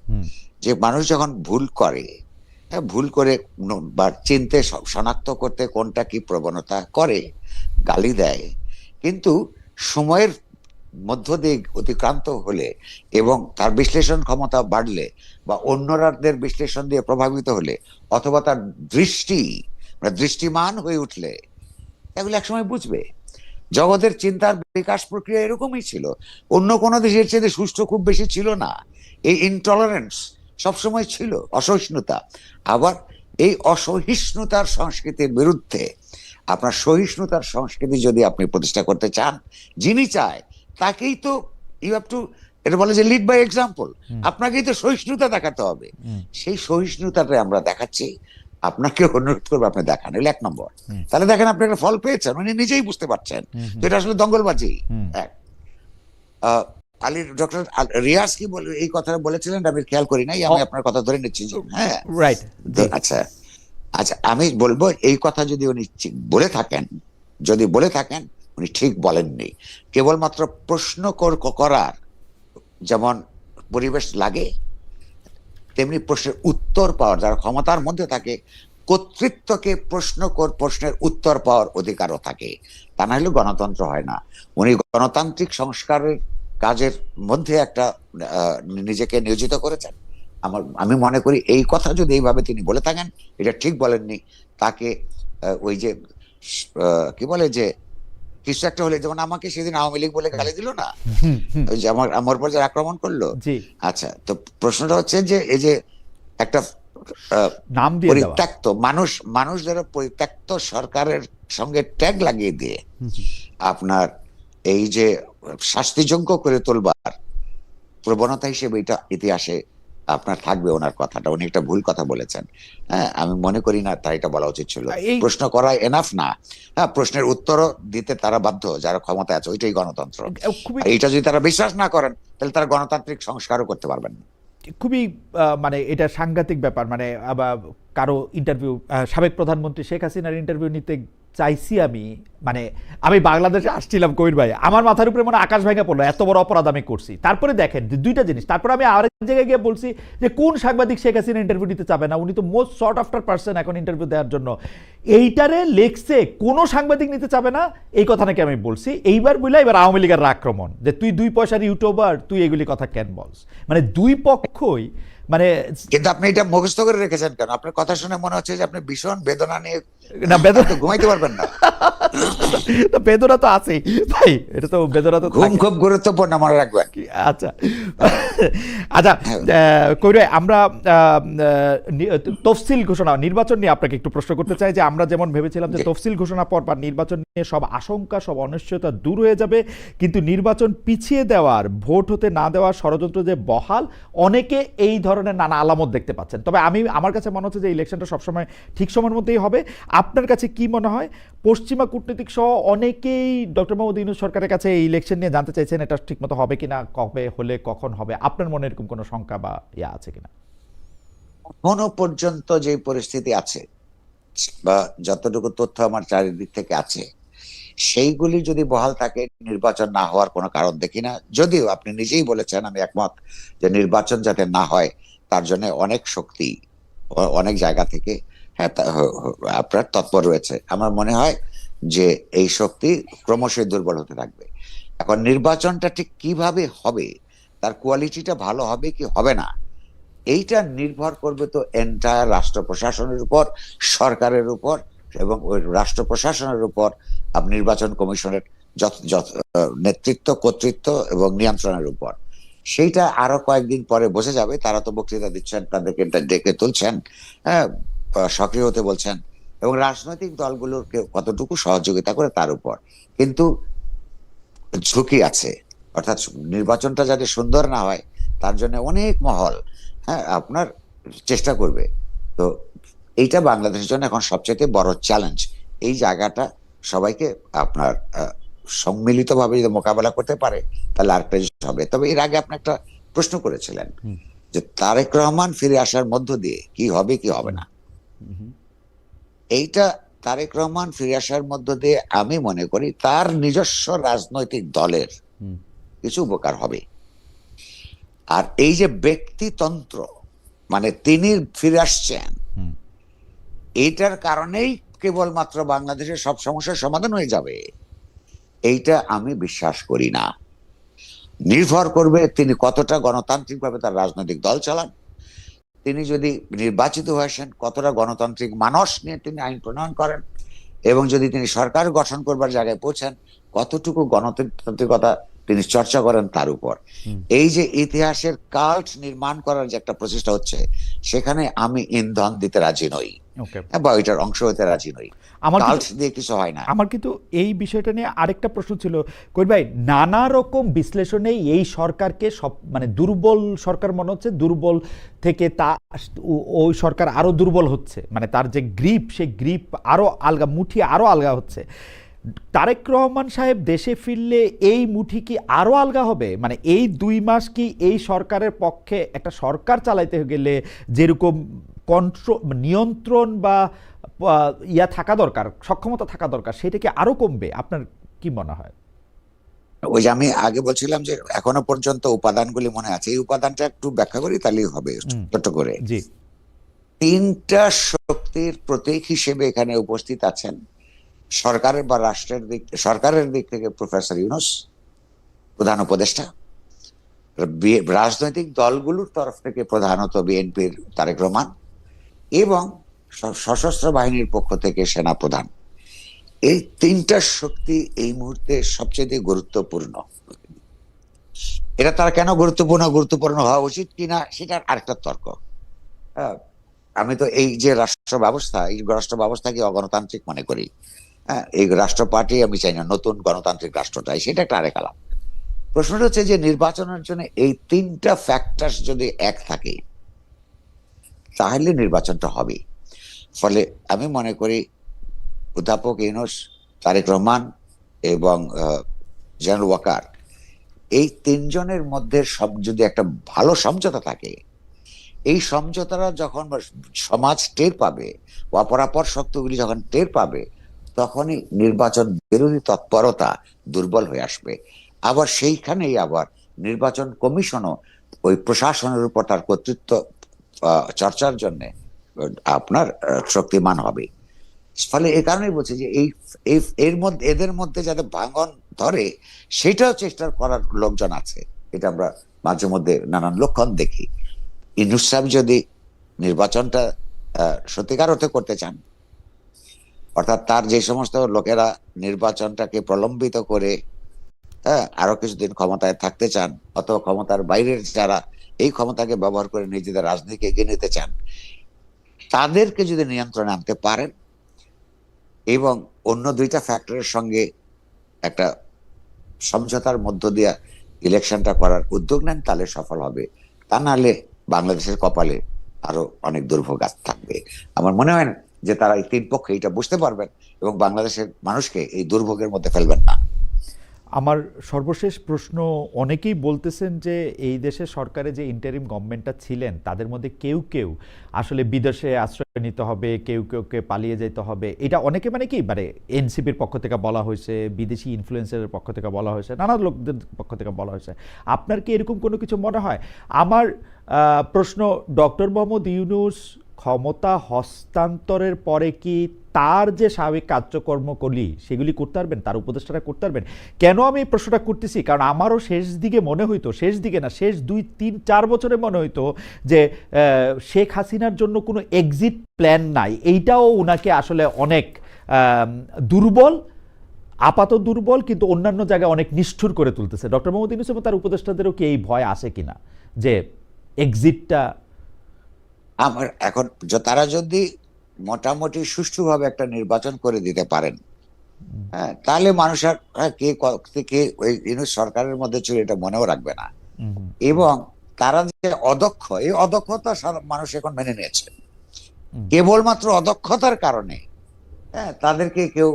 যে মানুষ যখন ভুল করে, ভুল করে বা চিনতে শনাক্ত করতে কোনটা কি প্রবণতা করে, গালি দেয়, কিন্তু সময়ের মধ্য দিয়ে অতিক্রান্ত হলে এবং তার বিশ্লেষণ ক্ষমতা বাড়লে বা অন্যদের বিশ্লেষণ দিয়ে প্রভাবিত হলে অথবা তার দৃষ্টিমান হয়ে উঠলে এগুলো একসময় বুঝবে। জগতের চিন্তার বিকাশ প্রক্রিয়া এরকমই ছিল, অন্য কোনো দেশের চেয়ে সুষ্ঠু খুব বেশি ছিল না। এই ইনটলারেন্স সবসময় ছিল, অসহিষ্ণুতা। আবার এই অসহিষ্ণুতার সংস্কৃতির বিরুদ্ধে আপনার সহিষ্ণুতার সংস্কৃতি যদি আপনি প্রতিষ্ঠা করতে চান, যিনি চায় তাকেই তো ইউ হ্যাভ টু, এটা বলে যে লিড বাই এক্সাম্পল, আপনাকেই তো সহিষ্ণুতা দেখাতে হবে। সেই সহিষ্ণুতাটা আমরা দেখাচ্ছি, আপনাকে অনুরোধ করবো আপনি দেখান, এগুলো 1 নম্বর। তাহলে দেখেন আপনি একটা ফল পেয়েছেন, উনি নিজেই বুঝতে পারছেন যে এটা আসলে দঙ্গলবাজি। আলী ডক্টর রিয়াজ কি বলে এই কথাটা বলেছিলেন আমি খেয়াল করি নাই, আমি আপনার কথা ধরে নিচ্ছি। হ্যাঁ, রাইট। আচ্ছা আচ্ছা, আমি বলবো এই কথা যদি উনি বলে থাকেন উনি ঠিক বলেননি। কেবলমাত্র প্রশ্ন করার যেমন পরিবেশ লাগে, তেমনি প্রশ্নের উত্তর পাওয়ার, যারা ক্ষমতার মধ্যে থাকে, কর্তৃত্বকে প্রশ্নের উত্তর পাওয়ার অধিকারও থাকে। তা না হলে গণতন্ত্র হয় না। উনি গণতান্ত্রিক সংস্কারের কাজের মধ্যে একটা নিজেকে নিয়োজিত করেছেন। আমি মনে করি এই কথা যদি এইভাবে তিনি বলে থাকেন, এটা ঠিক বলেননি। তাকে ওই যে কি বলে যে কিছু একটা হলে, যেমন আমাকে সেদিন আওয়ামী লীগ বলে গালি দিল না, ওই যে আমার উপর যে আক্রমণ করলো। আচ্ছা, তো প্রশ্নটা হচ্ছে যে এই যে একটা পরিত্যক্ত মানুষ যারা পরিত্যক্ত সরকারের সঙ্গে ট্যাগ লাগিয়ে দিয়ে আপনার এই যে শাস্তিযোগ্য করে তোলবার প্রবণতা হিসেবে এটা ইতিহাসে আপনার থাকবে। ওনার কথাটা, উনি একটা ভুল কথা বলেছেন। হ্যাঁ, আমি মনে করি না তার এটা বলা উচিত ছিল। প্রশ্ন করা এনাফ না, হ্যাঁ, প্রশ্নের উত্তরও দিতে তারা বাধ্য যারা ক্ষমতা আছে, ওইটাই গণতন্ত্র। এইটা যদি তারা বিশ্বাস না করেন তাহলে তারা গণতান্ত্রিক সংস্কারও করতে পারবেন না। খুবই মানে এটা সাংঘাতিক ব্যাপার। মানে কারো ইন্টারভিউ, সাবেক প্রধানমন্ত্রী শেখ হাসিনার ইন্টারভিউ নিতে চাইছি আমি বাংলাদেশে আসছিলাম কবির ভাই, আমার মাথার উপরে আকাশ ভেঙে পড়লো, এত বড় অপরাধ আমি করছি। তারপরে দেখেন দুইটা জিনিস, তারপরে আমি আরেক জায়গায় গিয়ে বলছি যে কোন সাংবাদিক শেখ হাসিনা ইন্টারভিউ দিতে চাবে না, উনি তো মোস্ট সর্ট আফটার পার্সন এখন ইন্টারভিউ দেওয়ার জন্য। এইটারে লেখছে কোনো সাংবাদিক নিতে চাবে না, এই কথা নাকি আমি বলছি। এইবার বুঝলা এবার আওয়ামী লীগের আক্রমণ যে তুই 2 পয়সার ইউটিউবার, তুই এগুলি কথা কেন বলস। মানে দুই পক্ষই কিন্তু আপনি এটা মুখস্থ করে রেখেছেন কেন? আপনার কথা শুনে মনে হচ্ছে যে আপনি ভীষণ বেদনা নিয়ে ঘুমাইতে পারবেন না। বেদনা তো আছেই ভাই, এটা তো বেদনা তো ঘুম খুব গুরুত্বপূর্ণ, মনে রাখবেন। আচ্ছা আচ্ছা, কইরে আমরা তফসিল ঘোষণা, নির্বাচন নিয়ে আপনাকে একটু প্রশ্ন করতে চাই যে আমরা যেমন ভেবেছিলাম যে তফসিল ঘোষণা পর বা নির্বাচন নিয়ে সব আশঙ্কা, সব অনিশ্চয়তা দূর হয়ে যাবে, কিন্তু নির্বাচন পিছিয়ে দেওয়ার, ভোট হতে না দেওয়ার ষড়যন্ত্র যে বহাল, অনেকে এই ধরনের নানা আলামত দেখতে পাচ্ছেন। তবে আমার কাছে মনে হচ্ছে যে ইলেকশনটা সবসময় ঠিক সময়ের মধ্যেই হবে। আপনার কাছে কি মনে হয় পশ্চিমা কূটনীতিক সহ অনেকেই ডক্টর মোহাম্মদ ইউনূস সরকারের কাছে এই ইলেকশন নিয়ে জানতে চাইছেন এটা ঠিকমতো হবে কিনা, কবে হলে কখন হবে? আপনার মনে এরকম কোনো শঙ্কা বা ইয়া আছে কিনা? এখনো পর্যন্ত যে পরিস্থিতি আছে বা যতটুকু তথ্য আমার চারিদিক থেকে আছে, সেইগুলি যদি বহাল থাকে, নির্বাচন না হওয়ার কোনো কারণ দেখি না। যদিও আপনি নিজেই বলেছেন, আমি একমত, যে নির্বাচন যাতে না হয় তার জন্য অনেক শক্তি অনেক জায়গা থেকে আপনার তৎপর রয়েছে। আমার মনে হয় যে এই শক্তি ক্রমশই দুর্বল হতে থাকবে। এখন নির্বাচনটা ঠিক কিভাবে হবে, তার কোয়ালিটিটা ভালো হবে কি হবে না, এইটা নির্ভর করবে তো এন্টায়ার রাষ্ট্র প্রশাসনের উপর, সরকারের উপর, এবং ওই রাষ্ট্র প্রশাসনের উপর নির্বাচন কমিশনের নেতৃত্ব, কর্তৃত্ব এবং নিয়ন্ত্রণের উপর। সেইটা আরো কয়েকদিন পরে বোঝা যাবে। তারা তো বক্তৃতা দিচ্ছেন, তাদেরকে ডেকে তুলছেন, হ্যাঁ, সক্রিয় হতে বলছেন, এবং রাজনৈতিক দলগুলোকে কতটুকু সহযোগিতা করে তার উপর। কিন্তু ঝুঁকি আছে, অর্থাৎ নির্বাচনটা যাতে সুন্দর না হয় তার জন্য অনেক মহল আপনার চেষ্টা করবে। তো এইটা বাংলাদেশের জন্য এখন সবচেয়ে বড় চ্যালেঞ্জ। এই জায়গাটা সবাইকে আপনার সম্মিলিতভাবে যদি মোকাবেলা করতে পারে তাহলে আরেকটা জিনিস হবে। তবে এর আগে আপনি একটা প্রশ্ন করেছিলেন যে তারেক রহমান ফিরে আসার মধ্য দিয়ে কি হবে কি হবে না। এইটা তারেক রহমান ফিরে আসার মধ্য দিয়ে আমি মনে করি তার নিজস্ব রাজনৈতিক দলের কিছু উপকার হবে। আর এই যে ব্যক্তিতন্ত্র, মানে তিনি ফিরে আসছেন, এইটার কারণেই কেবলমাত্র বাংলাদেশের সব সমস্যার সমাধান হয়ে যাবে, এইটা আমি বিশ্বাস করি না। নির্ভর করবে তিনি কতটা গণতান্ত্রিকভাবে তার রাজনৈতিক দল চালান, তিনি যদি নির্বাচিত হয়েছেন কতটা গণতান্ত্রিক মানস নিয়ে তিনি আইন প্রণয়ন করেন, এবং যদি তিনি সরকার গঠন করবার জায়গায় পৌঁছেন কতটুকু গণতান্ত্রিকতা তিনি চর্চা করেন তার উপর। এই যে ইতিহাসের কাল্ট নির্মাণ করার যে একটা প্রচেষ্টা হচ্ছে, সেখানে আমি ইন্ধন দিতে রাজি নই বা ওইটার অংশ হতে রাজি নই। কাল্ট দিয়ে কিছু হয় না। আমার কিন্তু এই বিষয়টা নিয়ে আরেকটা প্রশ্ন ছিল কবির ভাই, নানা রকম বিশ্লেষণে এই সরকারকে সব মানে দুর্বল সরকার মনে হচ্ছে, দুর্বল থেকে ওই সরকার আরো দুর্বল হচ্ছে, মানে তার যে গ্রিপ, সেই গ্রিপ আরো আলগা, মুঠি আরো আলগা হচ্ছে। তারেক রহমান সাহেব দেশে ফিরলে এই মুঠি কি আরো আলগা হবে? মানে এই 2 মাস কি এই সরকারের পক্ষে, একটা সরকার চালাইতে গেলে যেরকম নিয়ন্ত্রণ বা ইয়া থাকা দরকার, সক্ষমতা থাকা দরকার, সেটা কি আরো কমবে? আপনার কি মনে হয়? ওই যে আমি আগে বলছিলাম যে এখনো পর্যন্ত উপাদানগুলি মনে আছে, এই উপাদানটা একটু ব্যাখ্যা করি তাহলেই হবে ছোট করে। তিনটা শক্তির প্রতীক হিসেবে এখানে উপস্থিত আছেন সরকারের বা সরকারের দিক থেকে প্রফেসর ইউনূস প্রধান উপদেষ্টা, রাজনৈতিক দলগুলোর তরফ থেকে প্রধানত বিএনপির তারেক রহমান, এবং সশস্ত্র বাহিনীর পক্ষ থেকে সেনা প্রধান। এই তিনটা শক্তি এই মুহূর্তে সবচেয়ে গুরুত্বপূর্ণ। এটা তারা কেন গুরুত্বপূর্ণ হওয়া উচিত কিনা সেটার আরেকটা তর্ক। আমি তো এই যে রাষ্ট্র ব্যবস্থাকে অগণতান্ত্রিক মনে করি। এই রাষ্ট্র পার্টি আমি চাই না নতুন গণতান্ত্রিক রাষ্ট্র চাই, সেটা একটা আরেক আলাপ। প্রশ্নটা হচ্ছে যে নির্বাচনের জন্য এই তিনটা ফ্যাক্টর যদি এক থাকে তাহলে নির্বাচনটা হবে। ফলে আমি মনে করি অধ্যাপক ইউনূস, তারেক রহমান এবং জেনারেল ওয়াকার, এই তিনজনের মধ্যে যদি একটা ভালো সমঝোতা থাকে, এই সমঝোতারা যখন সমাজ টের পাবে, অপরাপর শক্তিগুলি যখন টের পাবে, তখনই নির্বাচন বিরোধী তৎপরতা দুর্বল হয়ে আসবে। আবার সেইখানেই আবার নির্বাচন কমিশনও ওই প্রশাসনের উপর তার কর্তৃত্ব চর্চার জন্য আপনার শক্তিমান হবে। ফলে এই কারণেই বলছি যে এদের মধ্যে যাতে ভাঙন ধরে সেটাও চেষ্টা করার লোকজন আছে। এটা আমরা মাঝে মধ্যে নানান লক্ষণ দেখি। ইউনূস সাহেব যদি নির্বাচনটা সত্যিকার অর্থে করতে চান, অর্থাৎ তার যে সমস্ত লোকেরা নির্বাচনটাকে প্রলম্বিত করে আরো কিছুদিন ক্ষমতায় থাকতে চান, অথবা ক্ষমতার বাইরের যারা এই ক্ষমতাকে ব্যবহার করে নিজেদের রাজনীতিকে এগিয়ে নিতে চান, তাদেরকে যদি নিয়ন্ত্রণে আনতে পারেন এবং অন্য দুইটা ফ্যাক্টরের সঙ্গে একটা সমঝোতার মধ্য দিয়ে ইলেকশনটা করার উদ্যোগ নেন, তাহলে সফল হবে। তা নাহলে বাংলাদেশের কপালে আরো অনেক দুর্ভোগ থাকবে। আমার মনে হয় যে তারা এই তিন পক্ষে এটা বুঝতে পারবেন এবং বাংলাদেশের মানুষকে এই দুর্ভোগের মধ্যে ফেলবেন না। আমার সর্বশেষ প্রশ্ন, অনেকেই বলতেছেন যে এই দেশের সরকারে যে ইন্টারিম গভর্নমেন্টটা ছিলেন তাদের মধ্যে কেউ কেউ আসলে বিদেশে আশ্রয় নিতে হবে, কেউকে পালিয়ে যেতে হবে, এটা অনেকে মানে কি মানে এনসিপির পক্ষ থেকে বলা হয়েছে, বিদেশি ইনফ্লুয়েন্সারের পক্ষ থেকে বলা হয়েছে, নানা লোকদের পক্ষ থেকে বলা হয়েছে। আপনার কি এরকম কোনো কিছু মনে হয়? আমার প্রশ্ন, ডক্টর মোহাম্মদ ইউনূস ক্ষমতা হস্তান্তরের পরে কি তার যে স্বাভাবিক কার্যকর্মগুলি সেগুলি করতে পারবেন, তার উপদেষ্টারা করতে পারবেন? কেন আমি এই প্রশ্নটা করতেছি, কারণ আমারও শেষ দিকে মনে হইতো, শেষ দিকে না, শেষ 2-3-4 বছরে মনে হইতো যে শেখ হাসিনার জন্য কোনো এক্সিট প্ল্যান নাই। এইটাও উনাকে আসলে অনেক দুর্বল, আপাত দুর্বল, কিন্তু অন্যান্য জায়গায় অনেক নিষ্ঠুর করে তুলতেছে। ডক্টর মোহাম্মদ ইউনূস এবং তার উপদেষ্টাদেরও কি এই ভয় আসে কিনা যে এক্সিটটা? আমার এখন তারা যদি মোটামুটি সুষ্ঠুভাবে একটা নির্বাচন করে দিতে পারেন, হ্যাঁ, তাহলে মানুষ আর কে ওই ইউনূস সরকারের মধ্যে ছিল এটা মনেও রাখবে না। এবং তারা যে অদক্ষ, এই অদক্ষতা মানুষ এখন মেনে নিয়েছে। কেবলমাত্র অদক্ষতার কারণে হ্যাঁ তাদেরকে কেউ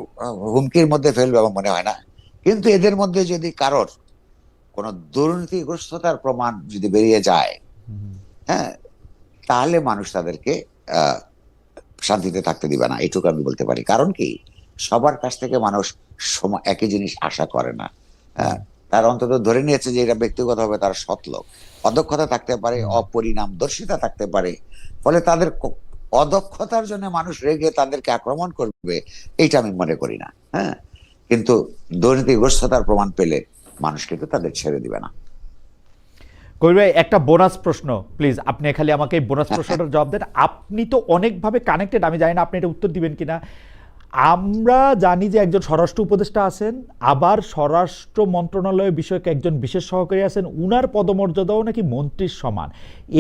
হুমকির মধ্যে ফেলবে আমার মনে হয় না। কিন্তু এদের মধ্যে যদি কারোর কোনো দুর্নীতিগ্রস্ততার প্রমাণ যদি বেরিয়ে যায়, হ্যাঁ, তাহলে মানুষ তাদেরকে শান্তিতে থাকতে দিবে না, এটুকু আমি বলতে পারি। কারণ কি, সবার কাছ থেকে মানুষ একই জিনিস আশা করে না। হ্যাঁ, তার অন্তত ধরে নিয়েছে যে এটা ব্যক্তিগতভাবে তার সৎ লোক। অদক্ষতা থাকতে পারে, অপরিণামদর্শিতা থাকতে পারে, ফলে তাদের অদক্ষতার জন্য মানুষ রেগে তাদেরকে আক্রমণ করবে, এইটা আমি মনে করি না। হ্যাঁ, কিন্তু দুর্নীতিগ্রস্ততার প্রমাণ পেলে মানুষ কিন্তু তাদের ছেড়ে দিবে না। কবির ভাই, একটা বোনাস প্রশ্ন প্লিজ, আপনি খালি আমাকে এই বোনাস প্রশ্নটার জবাব দেন। আপনি তো অনেকভাবে কানেক্টেড, আমি জানি না আপনি এটা উত্তর দিবেন কিনা। আমরা জানি যে একজন স্বরাষ্ট্র উপদেষ্টা আছেন, আবার স্বরাষ্ট্র মন্ত্রণালয় বিষয়ক একজন বিশেষ সহকারী আছেন, উনার পদমর্যাদাও নাকি মন্ত্রীর সমান।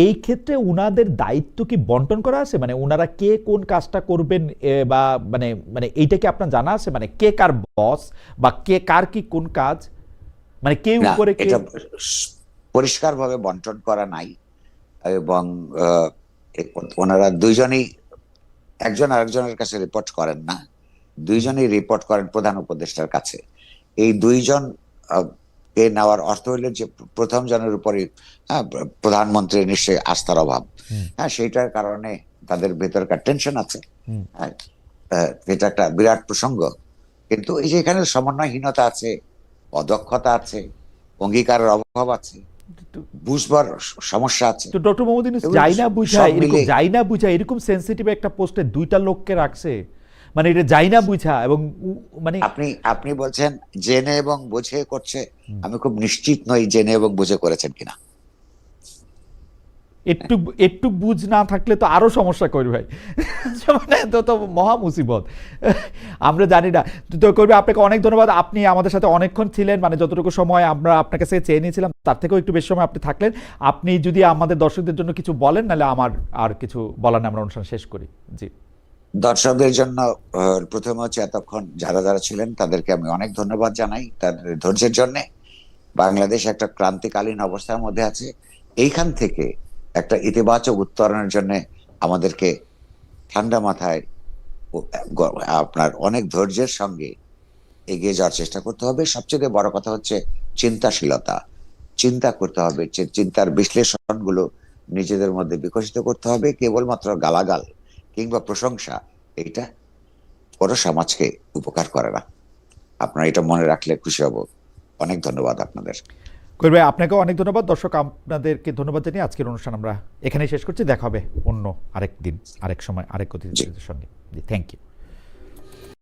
এই ক্ষেত্রে উনাদের দায়িত্ব কি বন্টন করা আছে? মানে উনারা কে কোন কাজটা করবেন, বা মানে মানে এইটা কি আপনার জানা আছে? মানে কে কার বস, বা কে কার কি কোন কাজ, মানে কে উপরে কে? পরিষ্কারভাবে বন্টন করা নাই। এবং ওনারা দুইজনই একজন আরেকজনের কাছে রিপোর্ট করেন না, দুইজনই রিপোর্ট করেন প্রধান উপদেষ্টার কাছে। এই দুইজন কে নেওয়ার অর্থ হইল যে প্রথম জনের উপরে প্রধানমন্ত্রীর নিশ্চয়ই আস্থার অভাব, হ্যাঁ, সেইটার কারণে তাদের ভেতরকার টেনশন আছে। এটা একটা বিরাট প্রসঙ্গ। কিন্তু এই যে এখানে সমন্বয়হীনতা আছে, অদক্ষতা আছে, অঙ্গীকারের অভাব আছে, বুঝবার সমস্যা আছে। তো ডক্টর মোহাম্মদ ইউনূস যাই না বুঝা এরকম সেনসিটিভ একটা পোস্টে দুইটা লোককে রাখছে, মানে এটা যাই না বুঝা। এবং মানে আপনি বলছেন জেনে এবং বুঝে করছে, আমি খুব নিশ্চিত নই জেনে এবং বুঝে করেছেন কিনা। একটু বুঝ না থাকলে তো আরো সমস্যা করবে ভাই, মানে তো মহা মুসিবত, আমরা জানি না। তো করবে, আপনাকে অনেক ধন্যবাদ। আপনি আমাদের সাথে অনেকক্ষণ ছিলেন, মানে যতটুকু সময় আমরা আপনার কাছে চেয়ে নিয়েছিলাম তার থেকেও একটু বেশি সময় আপনি থাকলেন। আপনি যদি আমাদের দর্শকদের জন্য কিছু বলেন, নাহলে আমার আর কিছু বলার না, আমরা অনুষ্ঠান শেষ করি। জি, দর্শকদের জন্য প্রথমে হচ্ছে এতক্ষণ যারা যারা ছিলেন তাদেরকে আমি অনেক ধন্যবাদ জানাই তাদের ধৈর্যের জন্য। বাংলাদেশ একটা ক্রান্তিকালীন অবস্থার মধ্যে আছে, এইখান থেকে একটা ইতিবাচক উত্তরণের জন্য আমাদেরকে ঠান্ডা মাথায় আপনার অনেক ধৈর্যের সঙ্গে এগিয়ে যাওয়ার চেষ্টা করতে হবে। সবচেয়ে বড় কথা হচ্ছে চিন্তাশীলতা, চিন্তা করতে হবে, চিন্তার বিশ্লেষণগুলো নিজেদের মধ্যে বিকশিত করতে হবে। কেবলমাত্র গালাগাল কিংবা প্রশংসা এইটা কোনো সমাজকে উপকার করে না। আপনারা এটা মনে রাখলে খুশি হব। অনেক ধন্যবাদ আপনাদের। কবির ভাই, আপনাকেও অনেক ধন্যবাদ। দর্শক আপনাদেরকে ধন্যবাদ জানিয়ে আজকের অনুষ্ঠান আমরা এখানেই শেষ করছি। দেখা হবে অন্য আরেক দিন, আরেক সময়, আরেক অতিথিদের সঙ্গে। জি, থ্যাংক ইউ।